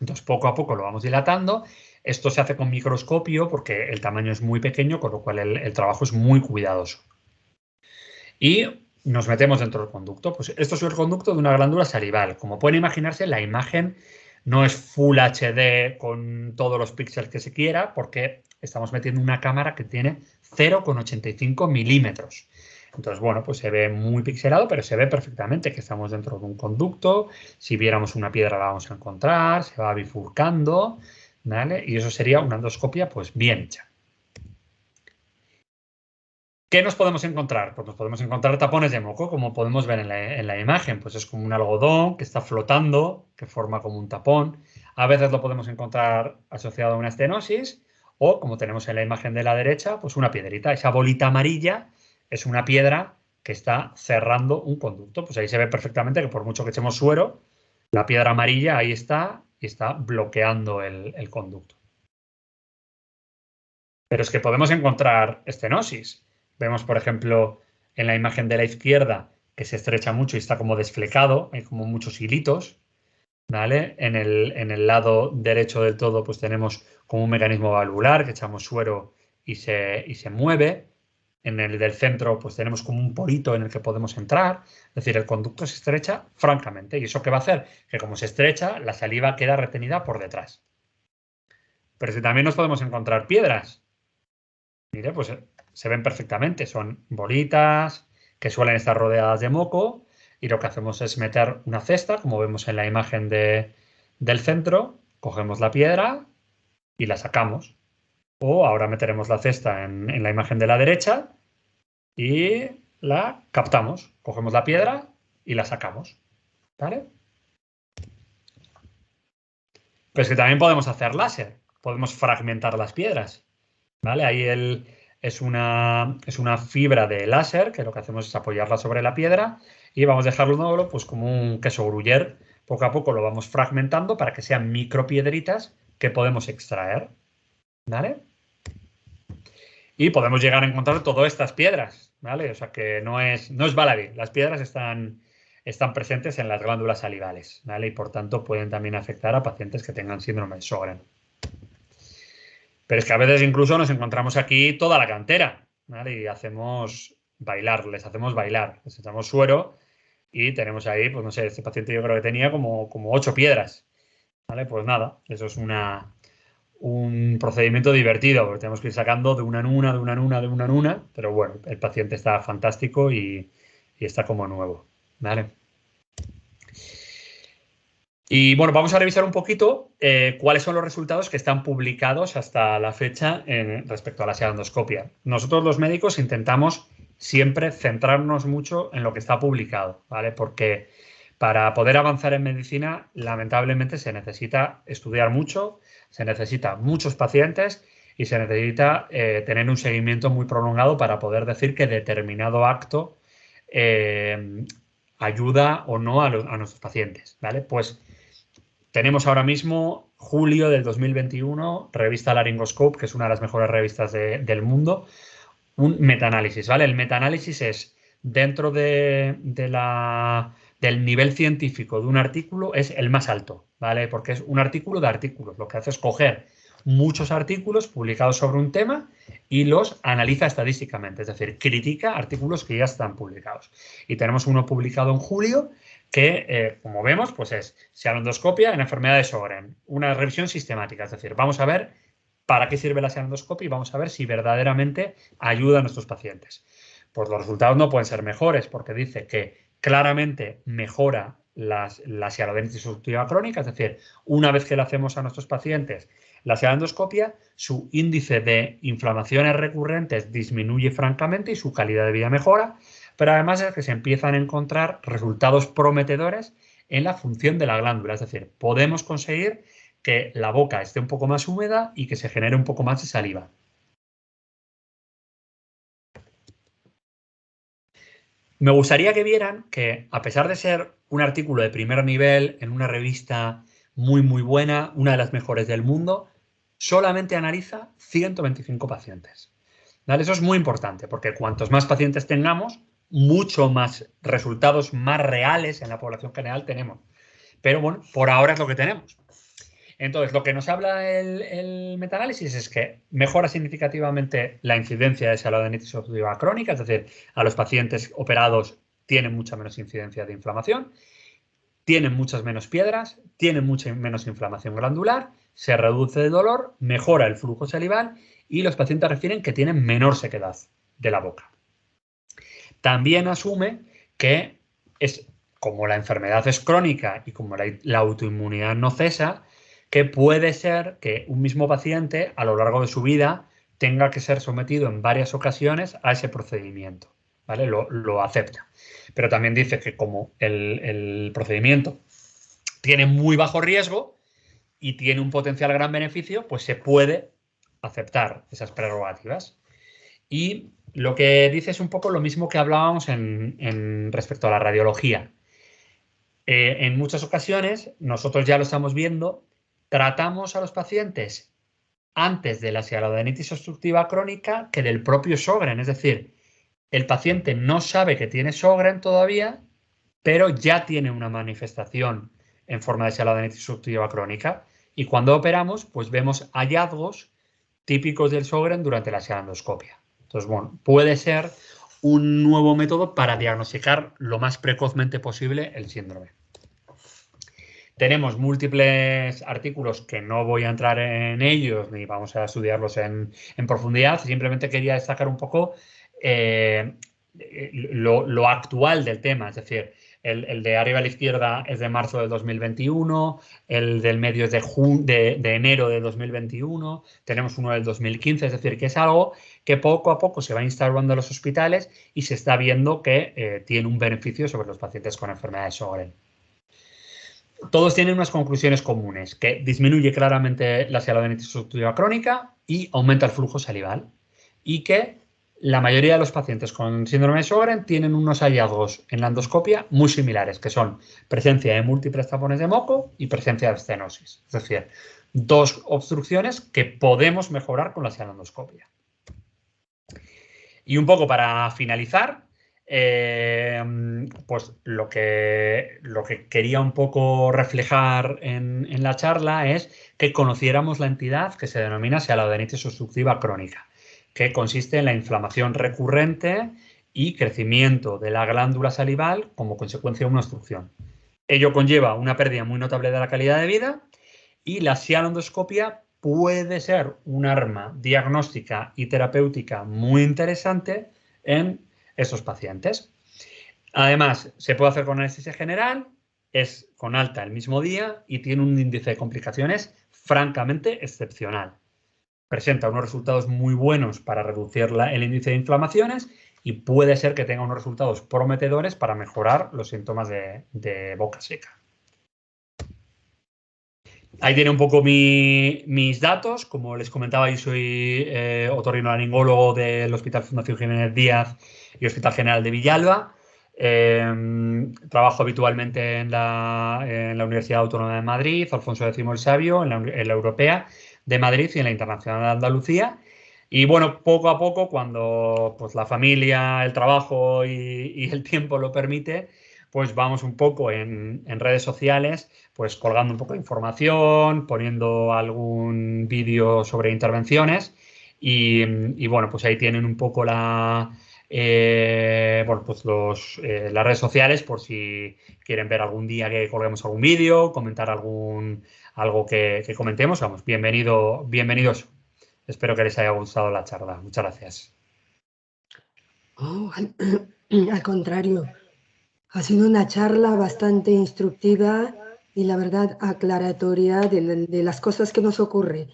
S1: Entonces, poco a poco lo vamos dilatando. Esto se hace con microscopio porque el tamaño es muy pequeño, con lo cual el trabajo es muy cuidadoso. Y nos metemos dentro del conducto. Pues esto es el conducto de una glándula salival. Como pueden imaginarse, la imagen no es Full HD con todos los píxeles que se quiera, porque estamos metiendo una cámara que tiene 0,85 milímetros. Entonces, bueno, pues se ve muy pixelado, pero se ve perfectamente que estamos dentro de un conducto. Si viéramos una piedra la vamos a encontrar, se va bifurcando. ¿vale? Y eso sería una endoscopia pues bien hecha. ¿Qué nos podemos encontrar? Pues nos podemos encontrar tapones de moco, como podemos ver en la imagen. Pues es como un algodón que está flotando, que forma como un tapón. A veces lo podemos encontrar asociado a una estenosis o, como tenemos en la imagen de la derecha, pues una piedrita. Esa bolita amarilla es una piedra que está cerrando un conducto. Pues ahí se ve perfectamente que por mucho que echemos suero, la piedra amarilla ahí está y está bloqueando el conducto. Pero es que podemos encontrar estenosis. Vemos, por ejemplo, en la imagen de la izquierda que se estrecha mucho y está como desflecado, hay como muchos hilitos, ¿vale? En el lado derecho del todo pues tenemos como un mecanismo valvular que echamos suero y se mueve. En el del centro pues tenemos como un porito en el que podemos entrar. Es decir, el conducto se estrecha francamente. ¿Y eso qué va a hacer? Que como se estrecha, la saliva queda retenida por detrás. Pero si también nos podemos encontrar piedras. Mire, pues se ven perfectamente. Son bolitas que suelen estar rodeadas de moco y lo que hacemos es meter una cesta, como vemos en la imagen del centro, cogemos la piedra y la sacamos. O ahora meteremos la cesta en la imagen de la derecha y la captamos. Cogemos la piedra y la sacamos. ¿Vale? Pero es que también podemos hacer láser. Podemos fragmentar las piedras. ¿Vale? Ahí es una fibra de láser que lo que hacemos es apoyarla sobre la piedra y vamos a dejarlo pues como un queso gruyère. Poco a poco lo vamos fragmentando para que sean micropiedritas que podemos extraer. ¿Vale? Y podemos llegar a encontrar todas estas piedras. ¿Vale? O sea que no es baladí. Las piedras están presentes en las glándulas salivales. ¿Vale? Y por tanto pueden también afectar a pacientes que tengan síndrome de Sjögren. Pero es que a veces incluso nos encontramos aquí toda la cantera, ¿vale? Y hacemos bailar, les hacemos bailar. Les echamos suero y tenemos ahí, pues no sé, este paciente yo creo que tenía como 8 piedras, ¿vale? Pues nada, eso es un procedimiento divertido, porque tenemos que ir sacando de una en una, de una en una, de una en una, pero bueno, el paciente está fantástico y está como nuevo, ¿vale? Y bueno, vamos a revisar un poquito cuáles son los resultados que están publicados hasta la fecha respecto a la endoscopia. Nosotros los médicos intentamos siempre centrarnos mucho en lo que está publicado, ¿vale? Porque para poder avanzar en medicina, lamentablemente se necesita estudiar mucho, se necesita muchos pacientes y se necesita tener un seguimiento muy prolongado para poder decir que determinado acto ayuda o no a nuestros pacientes, ¿vale? Pues tenemos ahora mismo julio del 2021, revista Laryngoscope, que es una de las mejores revistas del mundo, un metaanálisis, ¿vale? El metaanálisis es dentro del nivel científico de un artículo es el más alto, ¿vale? Porque es un artículo de artículos. Lo que hace es coger muchos artículos publicados sobre un tema y los analiza estadísticamente, es decir, critica artículos que ya están publicados. Y tenemos uno publicado en julio que, como vemos, pues es endoscopia en enfermedad de Sjögren, una revisión sistemática, es decir, vamos a ver para qué sirve la endoscopia y vamos a ver si verdaderamente ayuda a nuestros pacientes. Pues los resultados no pueden ser mejores porque dice que claramente mejora la sialodenitis obstructiva crónica, es decir, una vez que le hacemos a nuestros pacientes la endoscopia, su índice de inflamaciones recurrentes disminuye francamente y su calidad de vida mejora, pero además es que se empiezan a encontrar resultados prometedores en la función de la glándula, es decir, podemos conseguir que la boca esté un poco más húmeda y que se genere un poco más de saliva. Me gustaría que vieran que, a pesar de ser un artículo de primer nivel en una revista muy, muy buena, una de las mejores del mundo, solamente analiza 125 pacientes. ¿Vale? Eso es muy importante porque cuantos más pacientes tengamos, mucho más resultados más reales en la población general tenemos. Pero bueno, por ahora es lo que tenemos. Entonces, lo que nos habla el metaanálisis es que mejora significativamente la incidencia de sialodenitis obstructiva crónica, es decir, a los pacientes operados tienen mucha menos incidencia de inflamación, tienen muchas menos piedras, tienen mucha menos inflamación glandular, se reduce el dolor, mejora el flujo salival y los pacientes refieren que tienen menor sequedad de la boca. También asume que como la enfermedad es crónica y como la autoinmunidad no cesa, que puede ser que un mismo paciente a lo largo de su vida tenga que ser sometido en varias ocasiones a ese procedimiento, ¿vale? Lo acepta. Pero también dice que como el procedimiento tiene muy bajo riesgo y tiene un potencial gran beneficio, pues se puede aceptar esas prerrogativas. Y lo que dice es un poco lo mismo que hablábamos en respecto a la radiología. En muchas ocasiones, nosotros ya lo estamos viendo, tratamos a los pacientes antes de la sialodenitis obstructiva crónica que del propio Sjögren. Es decir, el paciente no sabe que tiene Sjögren todavía, pero ya tiene una manifestación en forma de sialodenitis obstructiva crónica. Y cuando operamos, pues vemos hallazgos típicos del Sjögren durante la sialondoscopia. Entonces, bueno, puede ser un nuevo método para diagnosticar lo más precozmente posible el síndrome. Tenemos múltiples artículos que no voy a entrar en ellos ni vamos a estudiarlos en profundidad. Simplemente quería destacar un poco lo actual del tema. Es decir, el de arriba a la izquierda es de marzo del 2021, el del medio es de enero de 2021, tenemos uno del 2015. Es decir, que es algo que poco a poco se va instaurando en los hospitales y se está viendo que tiene un beneficio sobre los pacientes con enfermedad de Sjögren. Todos tienen unas conclusiones comunes, que disminuye claramente la sialodenitis obstructiva crónica y aumenta el flujo salival. Y que la mayoría de los pacientes con síndrome de Sjögren tienen unos hallazgos en la endoscopia muy similares, que son presencia de múltiples tapones de moco y presencia de estenosis. Es decir, dos obstrucciones que podemos mejorar con la sialondoscopia. Y un poco para finalizar, pues lo que quería un poco reflejar en la charla es que conociéramos la entidad que se denomina sialodenitis obstructiva crónica, que consiste en la inflamación recurrente y crecimiento de la glándula salival como consecuencia de una obstrucción. Ello conlleva una pérdida muy notable de la calidad de vida y la sialondoscopia puede ser un arma diagnóstica y terapéutica muy interesante en estos pacientes. Además, se puede hacer con anestesia general, es con alta el mismo día y tiene un índice de complicaciones francamente excepcional. Presenta unos resultados muy buenos para reducir el índice de inflamaciones y puede ser que tenga unos resultados prometedores para mejorar los síntomas de boca seca. Ahí tiene un poco mis datos. Como les comentaba, yo soy otorrinolaringólogo del Hospital Fundación Jiménez Díaz y Hospital General de Villalba. Trabajo habitualmente en la Universidad Autónoma de Madrid, Alfonso X el Sabio, en la Europea de Madrid y en la Internacional de Andalucía. Y bueno, poco a poco, cuando pues, la familia, el trabajo y el tiempo lo permite, pues vamos un poco en redes sociales, pues colgando un poco de información, poniendo algún vídeo sobre intervenciones y bueno, pues ahí tienen un poco bueno, pues las redes sociales por si quieren ver algún día que colguemos algún vídeo, comentar algo que comentemos. Vamos, bienvenidos. Espero que les haya gustado la charla. Muchas gracias.
S2: Oh, al contrario, ha sido una charla bastante instructiva y la verdad aclaratoria de las cosas que nos ocurren.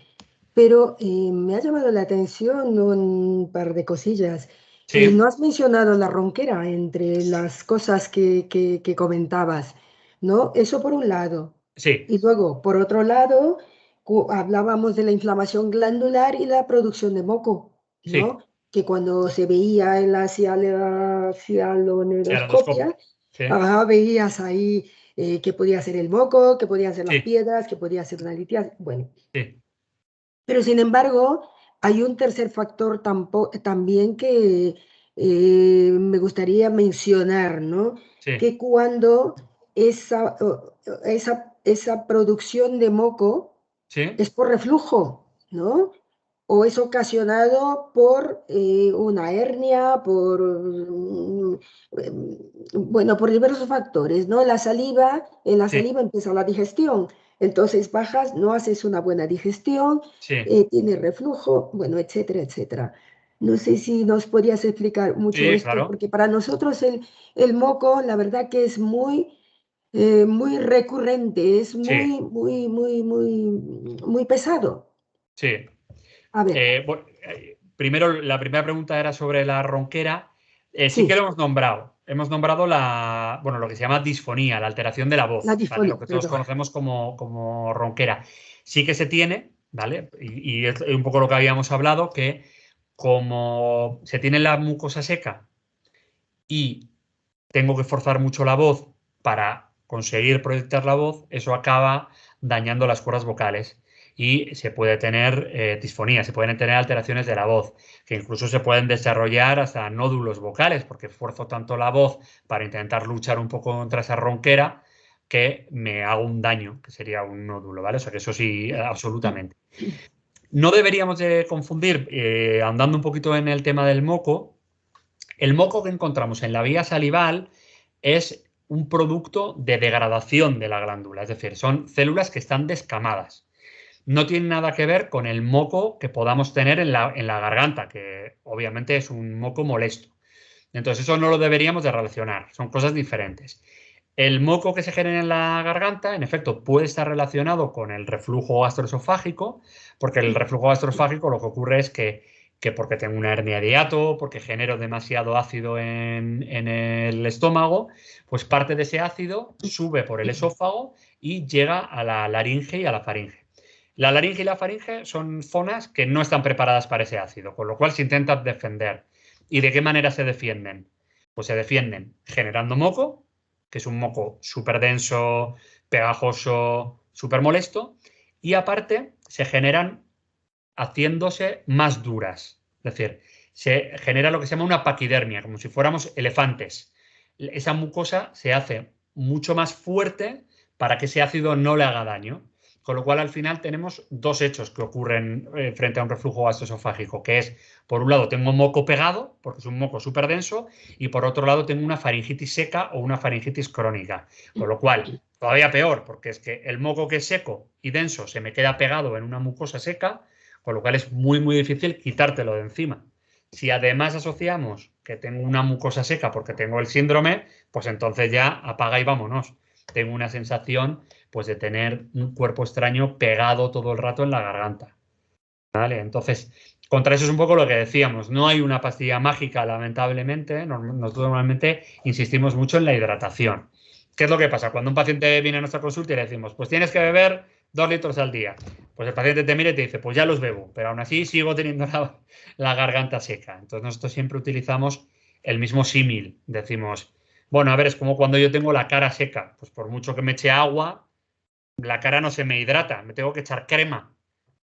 S2: Pero me ha llamado la atención un par de cosillas.
S1: Sí.
S2: No has mencionado la ronquera entre las cosas que comentabas, ¿no? Eso por un lado.
S1: Sí.
S2: Y luego, por otro lado, hablábamos de la inflamación glandular y la producción de moco, ¿no?
S1: Sí.
S2: Que cuando se veía en la cialoneroscopia,
S1: Sí.
S2: veías ahí que podía ser el moco, que podían ser las
S1: Sí.
S2: piedras, que podía ser una litiasis. Bueno.
S1: Sí.
S2: Pero sin embargo, hay un tercer factor también que me gustaría mencionar, ¿no?
S1: Sí.
S2: Que cuando esa producción de moco
S1: Sí.
S2: es por reflujo, ¿no? O es ocasionado por una hernia, bueno, por diversos factores, ¿no? En la saliva empieza la digestión, entonces bajas, no haces una buena digestión,
S1: Sí.
S2: tienes reflujo, bueno, etcétera, etcétera. No sé si nos podrías explicar mucho
S1: Sí,
S2: esto,
S1: claro.
S2: porque para nosotros el moco, la verdad que es muy muy recurrente, es
S1: Sí,
S2: muy pesado.
S1: sí.
S2: A ver,
S1: Bueno, primero, la primera pregunta era sobre la ronquera. Sí que
S2: sí,
S1: lo hemos nombrado. Hemos nombrado bueno, lo que se llama disfonía, la alteración de la
S2: la
S1: voz, ¿vale? Lo
S2: disfonía,
S1: que todos
S2: perdón.
S1: conocemos como ronquera. Sí que se tiene, ¿vale? Y es un poco lo que habíamos hablado, que como se tiene la mucosa seca y tengo que forzar mucho la voz para conseguir proyectar la voz, eso acaba dañando las cuerdas vocales y se puede tener disfonía, se pueden tener alteraciones de la voz, que incluso se pueden desarrollar hasta nódulos vocales, porque esfuerzo tanto la voz para intentar luchar un poco contra esa ronquera que me hago un daño, que sería un nódulo, ¿vale? O sea que eso sí, absolutamente. No deberíamos de confundir, andando un poquito en el tema del moco, el moco que encontramos en la vía salival es un producto de degradación de la glándula, es decir, son células que están descamadas. No tiene nada que ver con el moco que podamos tener en la garganta, que obviamente es un moco molesto. Entonces eso no lo deberíamos de relacionar, son cosas diferentes. El moco que se genera en la garganta, en efecto, puede estar relacionado con el reflujo gastroesofágico, porque el reflujo gastroesofágico lo que ocurre es que porque tengo una hernia de hiato, porque genero demasiado ácido en el estómago, pues parte de ese ácido sube por el esófago y llega a la laringe y a la faringe. La laringe y la faringe son zonas que no están preparadas para ese ácido, con lo cual se intenta defender. ¿Y de qué manera se defienden? Pues se defienden generando moco, que es un moco súper denso, pegajoso, súper molesto, y aparte se generan haciéndose más duras. Es decir, se genera lo que se llama una paquidermia, como si fuéramos elefantes. Esa mucosa se hace mucho más fuerte para que ese ácido no le haga daño. Con lo cual, al final, tenemos dos hechos que ocurren frente a un reflujo gastroesofágico, que es, por un lado, tengo moco pegado, porque es un moco súper denso, y por otro lado, tengo una faringitis seca o una faringitis crónica. Con lo cual, todavía peor, porque es que el moco que es seco y denso se me queda pegado en una mucosa seca, con lo cual es muy difícil quitártelo de encima. Si además asociamos que tengo una mucosa seca porque tengo el síndrome, pues entonces ya apaga y vámonos. Tengo una sensación pues de tener un cuerpo extraño pegado todo el rato en la garganta. ¿Vale? Entonces, contra eso es un poco lo que decíamos. No hay una pastilla mágica, lamentablemente. Nosotros normalmente insistimos mucho en la hidratación. ¿Qué es lo que pasa? Cuando un paciente viene a nuestra consulta y le decimos, pues tienes que beber 2 litros al día. Pues el paciente te mira y te dice, pues ya los bebo, pero aún así sigo teniendo la garganta seca. Entonces nosotros siempre utilizamos el mismo símil. Decimos, bueno, a ver, es como cuando yo tengo la cara seca. Pues por mucho que me eche agua, la cara no se me hidrata. Me tengo que echar crema.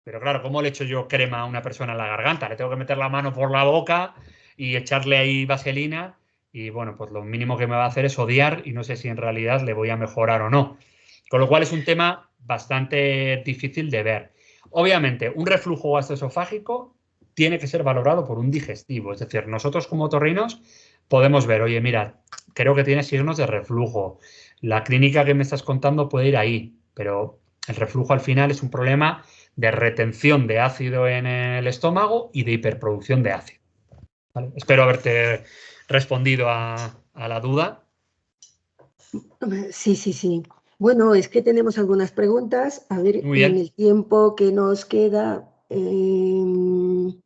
S1: Pero claro, ¿cómo le echo yo crema a una persona en la garganta? Le tengo que meter la mano por la boca y echarle ahí vaselina. Y bueno, pues lo mínimo que me va a hacer es odiar y no sé si en realidad le voy a mejorar o no. Con lo cual es un tema bastante difícil de ver. Obviamente, un reflujo gastroesofágico tiene que ser valorado por un digestivo. Es decir, nosotros como otorrinos podemos ver, oye, mira, creo que tienes signos de reflujo. La clínica que me estás contando puede ir ahí, pero el reflujo al final es un problema de retención de ácido en el estómago y de hiperproducción de ácido. ¿Vale? Espero haberte respondido a la duda.
S2: Sí. Bueno, es que tenemos algunas preguntas. A ver,
S1: Muy
S2: en
S1: bien,
S2: el tiempo que nos queda. Uy,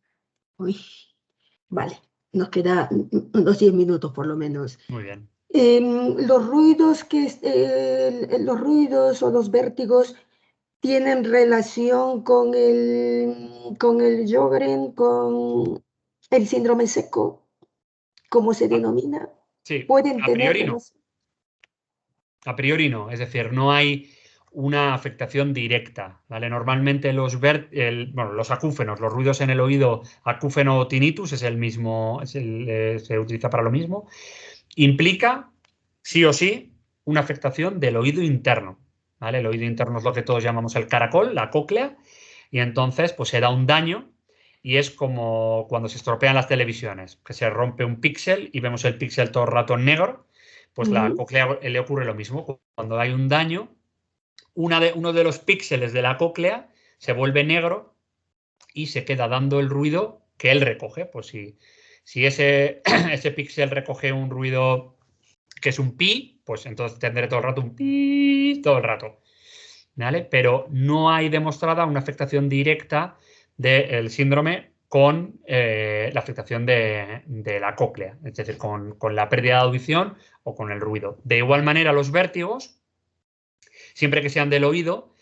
S2: vale, nos queda unos 10 minutos por lo menos.
S1: muy bien.
S2: Los ruidos los ruidos o los vértigos tienen relación con el Sjögren, con el síndrome seco, como se
S1: Ah,
S2: denomina.
S1: sí,
S2: Pueden
S1: a
S2: tener
S1: priori no.
S2: relación.
S1: A priori no. Es decir, no hay una afectación directa. ¿Vale? Normalmente bueno, los acúfenos, los ruidos en el oído, acúfeno tinnitus es el mismo, se utiliza para lo mismo. Implica, sí o sí, una afectación del oído interno. ¿Vale? El oído interno es lo que todos llamamos el caracol, la cóclea, y entonces pues se da un daño y es como cuando se estropean las televisiones, que se rompe un píxel y vemos el píxel todo el rato en negro, pues la
S2: Ujú.
S1: cóclea le ocurre lo mismo. Cuando hay un daño, uno de los píxeles de la cóclea se vuelve negro y se queda dando el ruido que él recoge. Pues si ese píxel recoge un ruido que es un pi, pues entonces tendré todo el rato un pi, todo el rato, ¿vale? Pero no hay demostrada una afectación directa del síndrome con la afectación de la cóclea, es decir, con la pérdida de audición o con el ruido. De igual manera, los vértigos, siempre que sean del oído,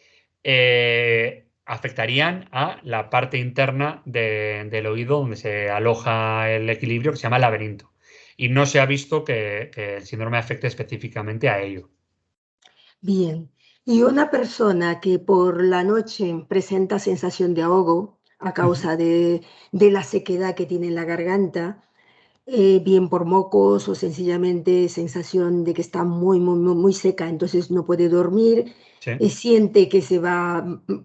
S1: afectarían a la parte interna del oído donde se aloja el equilibrio, que se llama laberinto. Y no se ha visto que el síndrome afecte específicamente a ello.
S2: Bien. Y una persona que por la noche presenta sensación de ahogo a causa de la sequedad que tiene en la garganta, bien por mocos o sencillamente sensación de que está muy seca, entonces no puede dormir,
S1: Sí,
S2: siente que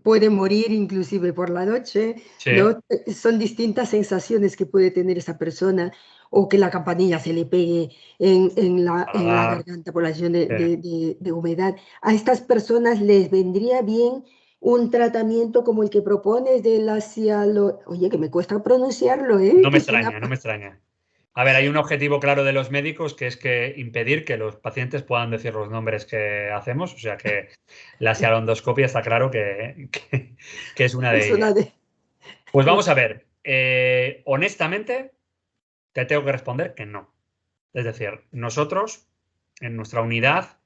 S2: puede morir inclusive por la noche,
S1: sí.
S2: ¿no? Son distintas sensaciones que puede tener esa persona, o que la campanilla se le pegue en la
S1: Paladar,
S2: garganta por la acción de,
S1: sí.
S2: de humedad. A estas personas les vendría bien un tratamiento como el que propones de la Oye, que me cuesta pronunciarlo,
S1: No me
S2: que es una...
S1: extraña, no me extraña. A ver, hay un objetivo claro de los médicos que es que impedir que los pacientes puedan decir los nombres que hacemos. O sea que la sialondoscopia está claro que es una de
S2: Es una
S1: ellas.
S2: de...
S1: Pues vamos a ver. Honestamente, te tengo que responder que no. Es decir, nosotros, en nuestra unidad,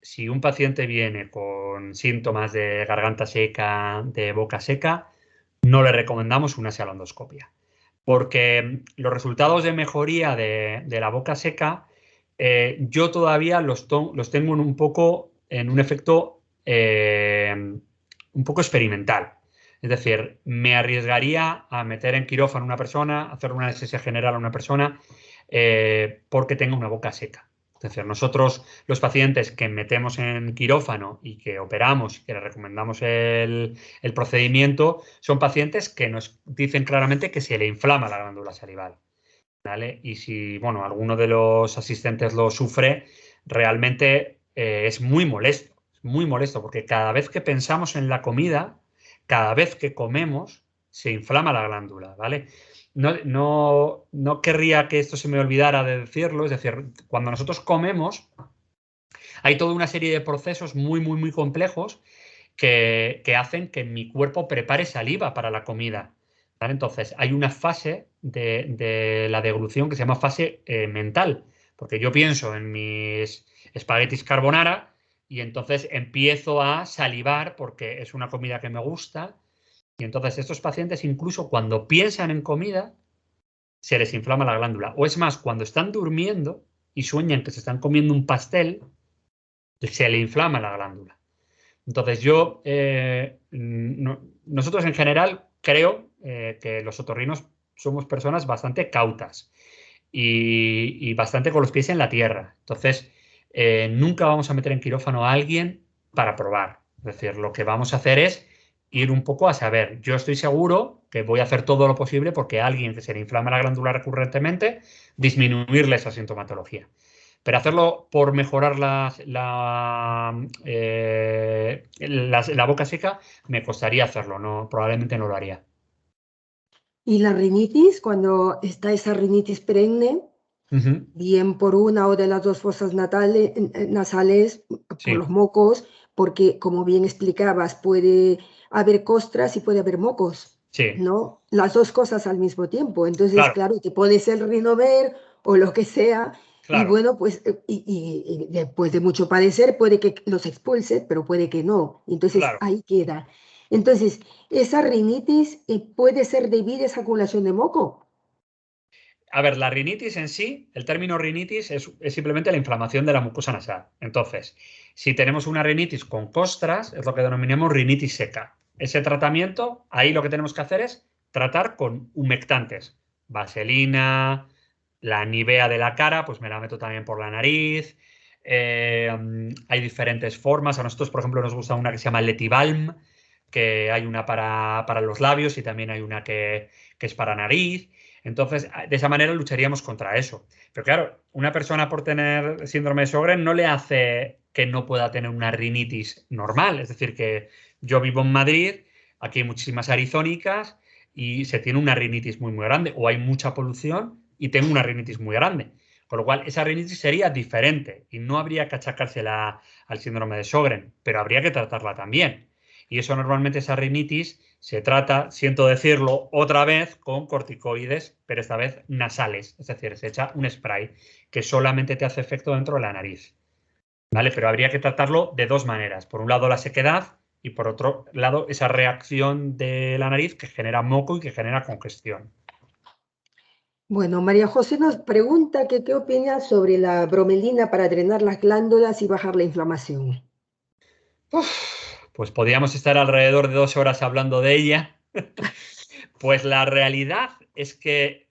S1: si un paciente viene con síntomas de garganta seca, de boca seca, no le recomendamos una sialondoscopia. Porque los resultados de mejoría de la boca seca, yo todavía los tengo en un efecto un poco experimental. Es decir, me arriesgaría a meter en quirófano a una persona, hacer una anestesia general a una persona, porque tenga una boca seca. Es decir, nosotros, los pacientes que metemos en quirófano y que operamos y que le recomendamos el procedimiento, son pacientes que nos dicen claramente que se le inflama la glándula salival, ¿vale? Y si, bueno, alguno de los asistentes lo sufre, realmente es muy molesto, porque cada vez que pensamos en la comida, cada vez que comemos, se inflama la glándula, ¿vale? No querría que esto se me olvidara de decirlo, es decir, cuando nosotros comemos, hay toda una serie de procesos muy complejos que hacen que mi cuerpo prepare saliva para la comida, ¿vale? Entonces, hay una fase de la deglución que se llama fase mental, porque yo pienso en mis espaguetis carbonara y entonces empiezo a salivar porque es una comida que me gusta. Y entonces estos pacientes, incluso cuando piensan en comida, se les inflama la glándula. O es más, cuando están durmiendo y sueñan que se están comiendo un pastel, se le inflama la glándula. Entonces nosotros en general creo que los otorrinos somos personas bastante cautas y bastante con los pies en la tierra. Entonces, nunca vamos a meter en quirófano a alguien para probar. Es decir, lo que vamos a hacer es ir un poco a saber. Yo estoy seguro que voy a hacer todo lo posible porque a alguien que se le inflama la glándula recurrentemente, disminuirle esa sintomatología. Pero hacerlo por mejorar la boca seca me costaría hacerlo, no, probablemente no lo haría.
S2: Y la rinitis, cuando está esa rinitis perenne, bien por una o de las dos fosas nasales, por
S1: Sí,
S2: los mocos, porque como bien explicabas, puede haber costras y puede haber mocos,
S1: sí,
S2: ¿no? Las dos cosas al mismo tiempo. Entonces,
S1: claro,
S2: claro, te puede ser rinover o lo que sea, y
S1: claro,
S2: bueno, pues, y después de mucho padecer, puede que los expulse, pero puede que no. Entonces,
S1: claro.
S2: ahí queda. Entonces, esa rinitis puede ser debida a esa acumulación de moco.
S1: A ver, la rinitis en sí, el término rinitis es simplemente la inflamación de la mucosa nasal. Entonces, si tenemos una rinitis con costras, es lo que denominamos rinitis seca. Ese tratamiento, ahí lo que tenemos que hacer es tratar con humectantes. Vaselina, la Nivea de la cara, pues me la meto también por la nariz. Hay diferentes formas. A nosotros, por ejemplo, nos gusta una que se llama Letibalm, que hay una para los labios y también hay una que es para nariz. Entonces, de esa manera lucharíamos contra eso. Pero claro, una persona por tener síndrome de Sjögren no le hace que no pueda tener una rinitis normal. Es decir, que yo vivo en Madrid, aquí hay muchísimas arizónicas y se tiene una rinitis muy grande. O hay mucha polución y tengo una rinitis muy grande. Con lo cual, esa rinitis sería diferente y no habría que achacársela al síndrome de Sjögren, pero habría que tratarla también. Y eso normalmente, esa rinitis, se trata, siento decirlo otra vez, con corticoides, pero esta vez nasales. Es decir, se echa un spray que solamente te hace efecto dentro de la nariz. ¿Vale? Pero habría que tratarlo de dos maneras. Por un lado, la sequedad y por otro lado, esa reacción de la nariz que genera moco y que genera congestión.
S2: Bueno, María José nos pregunta que qué opina sobre la bromelina para drenar las glándulas y bajar la inflamación.
S1: Pues podríamos estar alrededor de 2 horas hablando de ella. Pues la realidad es que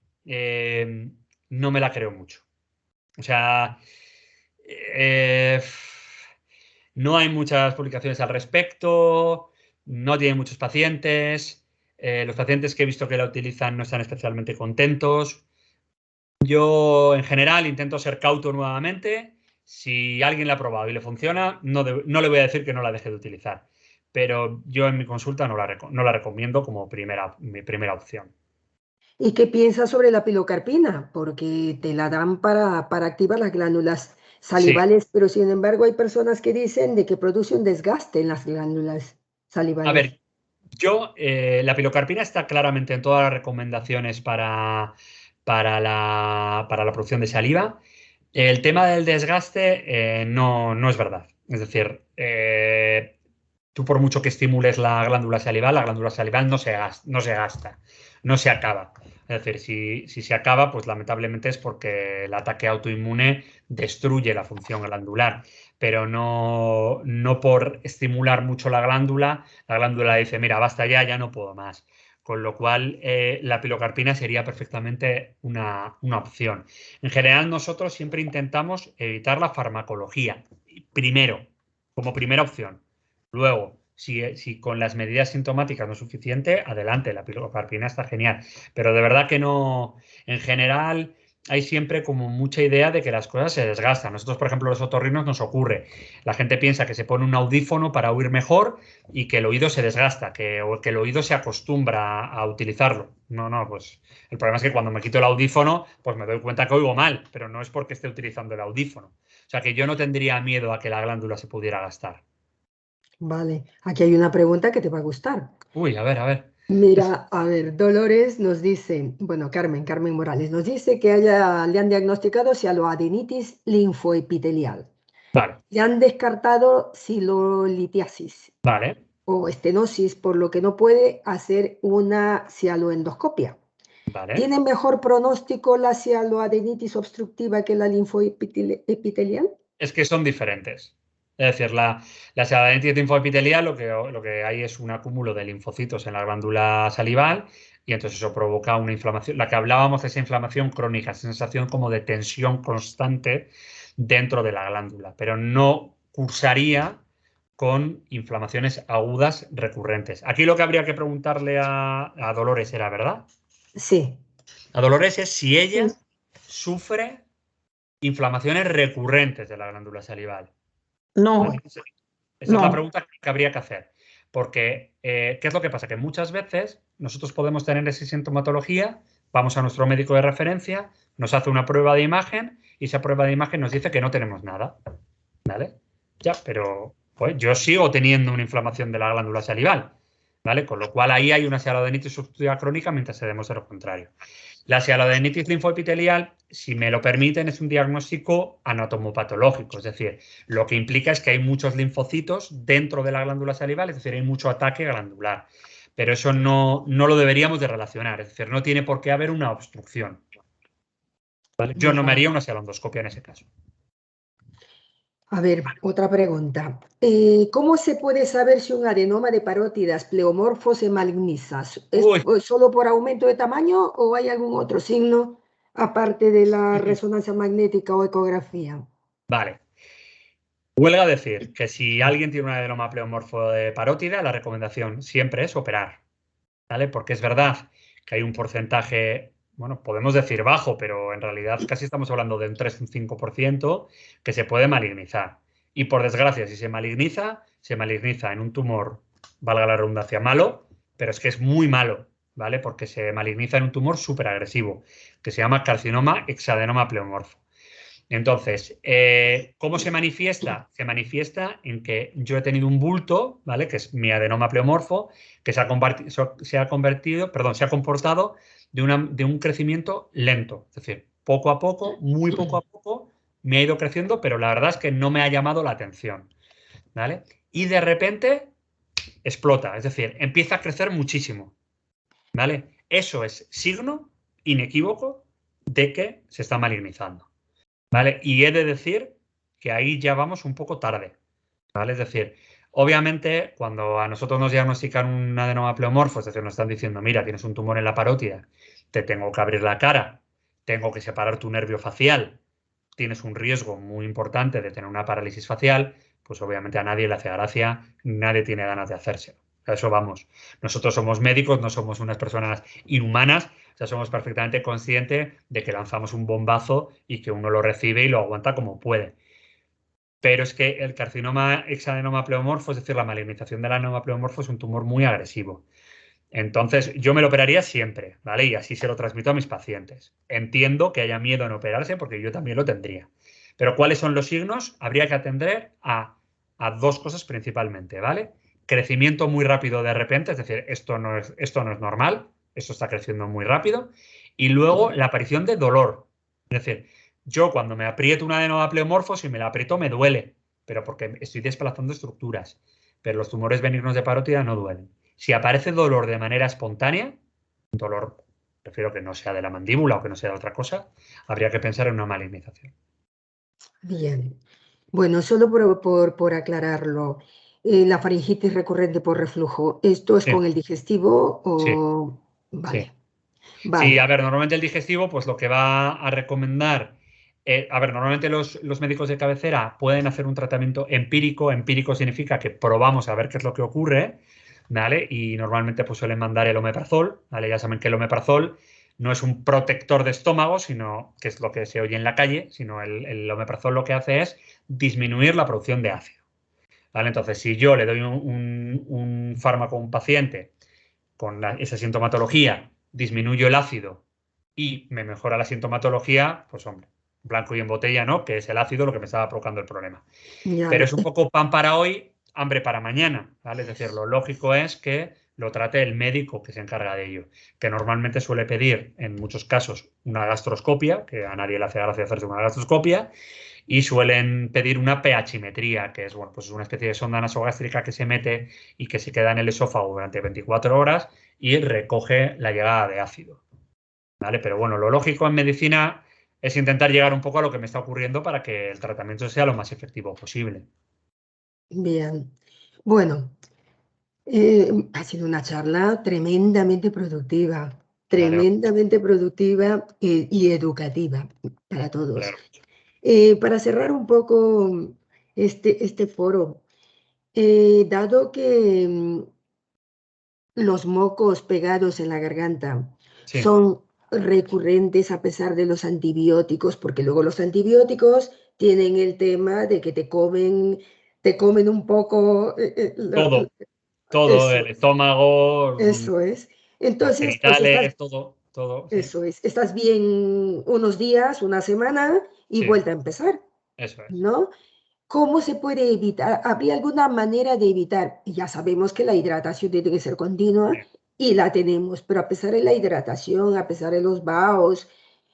S1: no me la creo mucho. O sea, no hay muchas publicaciones al respecto, no tiene muchos pacientes, los pacientes que he visto que la utilizan no están especialmente contentos. Yo, en general, intento ser cauto nuevamente. Si alguien la ha probado y le funciona, no le voy a decir que no la deje de utilizar. Pero yo en mi consulta no la recomiendo como mi primera opción.
S2: ¿Y qué piensas sobre la pilocarpina? Porque te la dan para activar las glándulas
S1: Sí,
S2: salivales, pero sin embargo hay personas que dicen de que produce un desgaste en las glándulas
S1: a
S2: salivales.
S1: ver, la pilocarpina está claramente en todas las recomendaciones para la producción de saliva. El tema del desgaste no es verdad. Es decir, tú por mucho que estimules la glándula salival no se gasta, no se acaba. Es decir, si se acaba, pues lamentablemente es porque el ataque autoinmune destruye la función glandular, pero no por estimular mucho la glándula dice, mira, basta ya, ya no puedo más. Con lo cual, la pilocarpina sería perfectamente una opción. En general, nosotros siempre intentamos evitar la farmacología, primero, como primera opción. Luego, si con las medidas sintomáticas no es suficiente, adelante, la pilocarpina está genial. Pero de verdad que no, en general hay siempre como mucha idea de que las cosas se desgastan. Nosotros, por ejemplo, los otorrinos nos ocurre. La gente piensa que se pone un audífono para oír mejor y que el oído se desgasta, o que el oído se acostumbra a utilizarlo. No, pues el problema es que cuando me quito el audífono, pues me doy cuenta que oigo mal, pero no es porque esté utilizando el audífono. O sea que yo no tendría miedo a que la glándula se pudiera gastar.
S2: Vale, aquí hay una pregunta que te va a gustar.
S1: Uy, a ver, a ver.
S2: Mira, a ver, Dolores nos dice, bueno, Carmen Morales nos dice que le han diagnosticado cialoadenitis linfoepitelial.
S1: Vale,
S2: Le han descartado silolitiasis
S1: vale,
S2: o estenosis, por lo que no puede hacer una cialoendoscopia.
S1: vale.
S2: ¿Tiene mejor pronóstico la cialoadenitis obstructiva que la linfoepitelial?
S1: Es que son diferentes. Es decir, la xanadenitis linfoepitelial lo que hay es un acúmulo de linfocitos en la glándula salival y entonces eso provoca una inflamación. La que hablábamos de esa inflamación crónica, sensación como de tensión constante dentro de la glándula, pero no cursaría con inflamaciones agudas recurrentes. Aquí lo que habría que preguntarle a Dolores era, ¿verdad?
S2: Sí.
S1: A Dolores es si ella sufre inflamaciones recurrentes de la glándula salival. ¿Vale?
S3: No,
S1: Esa es la
S3: no.
S1: pregunta que habría que hacer. Porque, ¿qué es lo que pasa? Que muchas veces nosotros podemos tener esa sintomatología, vamos a nuestro médico de referencia, nos hace una prueba de imagen y esa prueba de imagen nos dice que no tenemos nada. ¿Vale? Ya, pero pues, yo sigo teniendo una inflamación de la glándula salival. ¿Vale? Con lo cual ahí hay una cialodenitis obstructiva crónica mientras se demuestra lo contrario. La cialodenitis linfoepitelial, si me lo permiten, es un diagnóstico anatomopatológico, es decir, lo que implica es que hay muchos linfocitos dentro de la glándula salival, es decir, hay mucho ataque glandular. Pero eso no lo deberíamos de relacionar, es decir, no tiene por qué haber una obstrucción. ¿Vale? Yo no me haría una cialondoscopia en ese caso.
S2: A ver, otra pregunta. ¿Cómo se puede saber si un adenoma de parótidas pleomorfo se maligniza? ¿Es
S1: Uy,
S2: solo por aumento de tamaño o hay algún otro signo aparte de la resonancia magnética o ecografía?
S1: vale. Huelga decir que si alguien tiene un adenoma pleomorfo de parótida, la recomendación siempre es operar, ¿vale? Porque es verdad que hay un porcentaje, bueno, podemos decir bajo, pero en realidad casi estamos hablando de un 3 un 5% que se puede malignizar. Y por desgracia, si se maligniza en un tumor, valga la redundancia, malo, pero es que es muy malo, ¿vale? Porque se maligniza en un tumor súper agresivo, que se llama carcinoma hexadenoma pleomorfo. Entonces, ¿cómo se manifiesta? Se manifiesta en que yo he tenido un bulto, ¿vale? Que es mi adenoma pleomorfo, que se ha comportado de un crecimiento lento. Es decir, poco a poco, muy poco a poco, me ha ido creciendo, pero la verdad es que no me ha llamado la atención, ¿vale? Y de repente explota, es decir, empieza a crecer muchísimo, ¿vale? Eso es signo inequívoco de que se está malignizando, ¿vale? Y he de decir que ahí ya vamos un poco tarde, ¿vale? Es decir, obviamente cuando a nosotros nos diagnostican un adenoma pleomorfo, es decir, nos están diciendo, mira, tienes un tumor en la parótida, te tengo que abrir la cara, tengo que separar tu nervio facial, tienes un riesgo muy importante de tener una parálisis facial, pues obviamente a nadie le hace gracia, nadie tiene ganas de hacerse. A eso vamos. Nosotros somos médicos, no somos unas personas inhumanas, o sea, somos perfectamente conscientes de que lanzamos un bombazo y que uno lo recibe y lo aguanta como puede. Pero es que el carcinoma hexadenoma pleomorfo, es decir, la malignización del adenoma pleomorfo, es un tumor muy agresivo. Entonces, yo me lo operaría siempre, ¿vale? Y así se lo transmito a mis pacientes. Entiendo que haya miedo en operarse porque yo también lo tendría. Pero ¿cuáles son los signos? Habría que atender a dos cosas principalmente, ¿vale? Crecimiento muy rápido de repente, es decir, esto no es normal, esto está creciendo muy rápido. Y luego la aparición de dolor. Es decir, yo cuando me aprieto una adenoma pleomorfo, si me la aprieto me duele, pero porque estoy desplazando estructuras. Pero los tumores benignos de parótida no duelen. Si aparece dolor de manera espontánea, dolor, prefiero que no sea de la mandíbula o que no sea de otra cosa, habría que pensar en una malignización.
S2: Bien. Bueno, solo por aclararlo, la faringitis recurrente por reflujo, ¿esto es
S1: Sí,
S2: con el digestivo
S1: sí,
S2: o...?
S1: sí.
S2: Vale,
S1: Sí, a
S2: vale.
S1: ver, normalmente el digestivo, pues lo que va a recomendar, a ver, normalmente los médicos de cabecera pueden hacer un tratamiento empírico. Empírico significa que probamos a ver qué es lo que ocurre, ¿vale? Y normalmente pues suelen mandar el omeprazol, ¿vale? Ya saben que el omeprazol no es un protector de estómago, sino que es lo que se oye en la calle, sino el omeprazol lo que hace es disminuir la producción de ácido, ¿vale? Entonces, si yo le doy un fármaco a un paciente con esa sintomatología, disminuyo el ácido y me mejora la sintomatología, pues hombre, blanco y en botella, ¿no? Que es el ácido lo que me estaba provocando el problema.
S2: Ya,
S1: Pero es un poco pan para hoy, hambre para mañana, ¿vale? Es decir, lo lógico es que lo trate el médico que se encarga de ello, que normalmente suele pedir, en muchos casos, una gastroscopia, que a nadie le hace gracia hacerse una gastroscopia, y suelen pedir una pHimetría, que es, bueno, pues es una especie de sonda nasogástrica que se mete y que se queda en el esófago durante 24 horas y recoge la llegada de ácido, ¿vale? Pero bueno, lo lógico en medicina es intentar llegar un poco a lo que me está ocurriendo para que el tratamiento sea lo más efectivo posible.
S2: bien. Bueno, ha sido una charla
S1: Me alegro,
S2: tremendamente productiva y educativa para
S1: me
S2: todos.
S1: alegro.
S2: Para cerrar un poco este foro, dado que los mocos pegados en la garganta
S1: Sí.
S2: son recurrentes a pesar de los antibióticos, porque luego los antibióticos tienen el tema de que te comen un poco
S1: Todo, todo,
S2: eso,
S1: el estómago,
S2: eso es.
S1: las
S2: Entonces, pues
S1: genitales, todo, todo, sí.
S2: eso es, estás bien unos días, una semana y
S1: Sí,
S2: vuelta a empezar,
S1: eso es.
S2: ¿no? ¿Cómo se puede evitar? ¿Habría alguna manera de evitar? Ya sabemos que la hidratación tiene que ser continua
S1: Sí.
S2: y la tenemos, pero a pesar de la hidratación, a pesar de los vaos,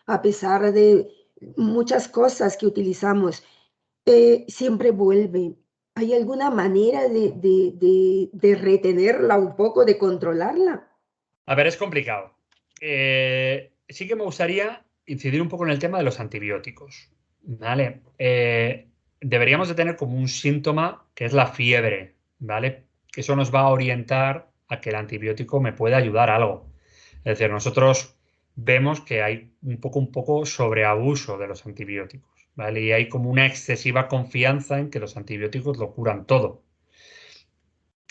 S2: a pesar de muchas cosas que utilizamos, siempre vuelve. ¿Hay alguna manera de retenerla un poco, de controlarla?
S1: A ver, es complicado. Sí que me gustaría incidir un poco en el tema de los antibióticos, ¿vale? Deberíamos de tener como un síntoma que es la fiebre, ¿vale? Que eso nos va a orientar a que el antibiótico me pueda ayudar a algo. Es decir, nosotros vemos que hay un poco sobreabuso de los antibióticos, ¿vale? Y hay como una excesiva confianza en que los antibióticos lo curan todo.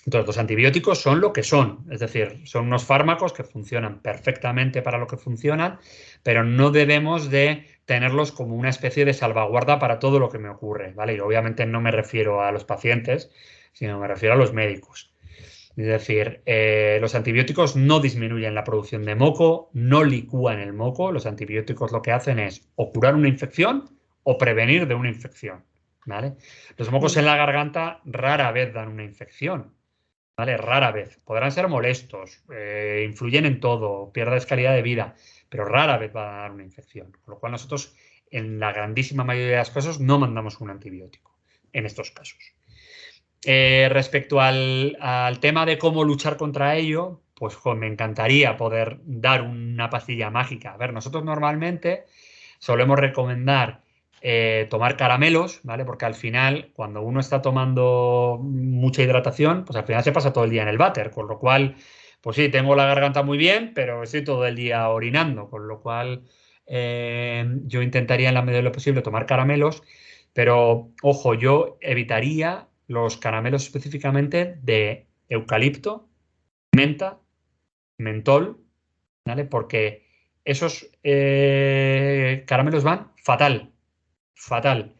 S1: Entonces, los antibióticos son lo que son, es decir, son unos fármacos que funcionan perfectamente para lo que funcionan, pero no debemos de tenerlos como una especie de salvaguarda para todo lo que me ocurre, ¿vale? Y obviamente no me refiero a los pacientes, sino me refiero a los médicos. Es decir, los antibióticos no disminuyen la producción de moco, no licúan el moco, los antibióticos lo que hacen es o curar una infección o prevenir de una infección, ¿vale? Los mocos en la garganta rara vez dan una infección, ¿vale? Rara vez. Podrán ser molestos, influyen en todo, pierdes calidad de vida, pero rara vez va a dar una infección. Con lo cual nosotros, en la grandísima mayoría de los casos, no mandamos un antibiótico en estos casos. Respecto al tema de cómo luchar contra ello, pues me encantaría poder dar una pastilla mágica. A ver, nosotros normalmente solemos recomendar tomar caramelos, ¿vale? Porque al final, cuando uno está tomando mucha hidratación, pues al final se pasa todo el día en el váter, con lo cual, pues sí, tengo la garganta muy bien, pero estoy todo el día orinando, con lo cual yo intentaría en la medida de lo posible tomar caramelos, pero ojo, yo evitaría los caramelos específicamente de eucalipto, menta, mentol, ¿vale? Porque esos caramelos van fatal, fatal.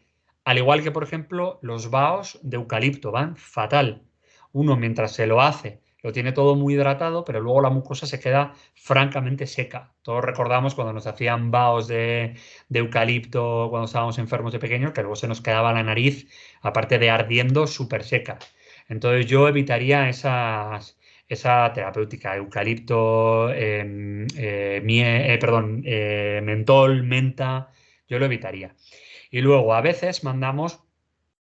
S1: Al igual que, por ejemplo, los baos de eucalipto van fatal. Uno, mientras se lo hace, lo tiene todo muy hidratado, pero luego la mucosa se queda francamente seca. Todos recordamos cuando nos hacían baos de eucalipto cuando estábamos enfermos de pequeños, que luego se nos quedaba la nariz, aparte de ardiendo, súper seca. Entonces yo evitaría esa terapéutica, eucalipto, mentol, menta, yo lo evitaría. Y luego a veces mandamos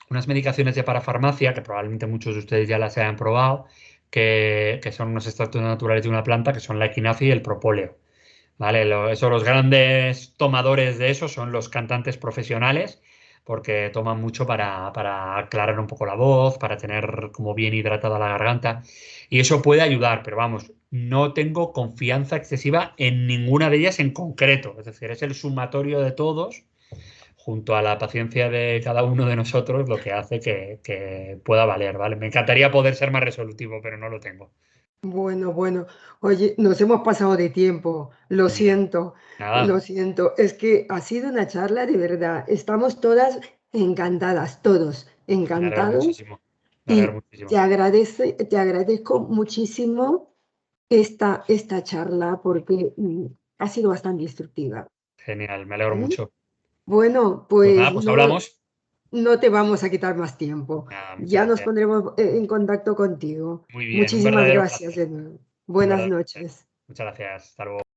S1: unas medicaciones de parafarmacia, que probablemente muchos de ustedes ya las hayan probado, que son unos extractos naturales de una planta, que son la equinacia y el propóleo. ¿Vale? Los grandes tomadores de eso son los cantantes profesionales, porque toman mucho para aclarar un poco la voz, para tener como bien hidratada la garganta. Y eso puede ayudar, pero vamos, no tengo confianza excesiva en ninguna de ellas en concreto. Es decir, es el sumatorio de todos junto a la paciencia de cada uno de nosotros lo que hace que pueda valer, ¿vale? Me encantaría poder ser más resolutivo, pero no lo tengo.
S2: Bueno, bueno. Oye, nos hemos pasado de tiempo. Lo
S1: Muy bien.
S2: siento, lo
S1: Nada,
S2: siento. Es que ha sido una charla de verdad. Estamos todas encantadas, todos
S1: me alegro
S2: encantados.
S1: muchísimo. Me alegro
S2: Y
S1: muchísimo.
S2: te agradezco muchísimo esta charla porque ha sido bastante instructiva.
S1: Genial, me alegro
S2: ¿Vale?
S1: mucho.
S2: Bueno,
S1: Pues
S2: pues
S1: nada, pues hablamos.
S2: no te vamos a quitar más tiempo.
S1: Nada, muchas
S2: Ya nos
S1: gracias.
S2: pondremos en contacto contigo.
S1: Muy bien, un
S2: Muchísimas
S1: verdadero
S2: gracias
S1: placer.
S2: de nuevo.
S1: Un
S2: Buenas
S1: verdadero placer.
S2: noches.
S1: Muchas gracias. Hasta luego.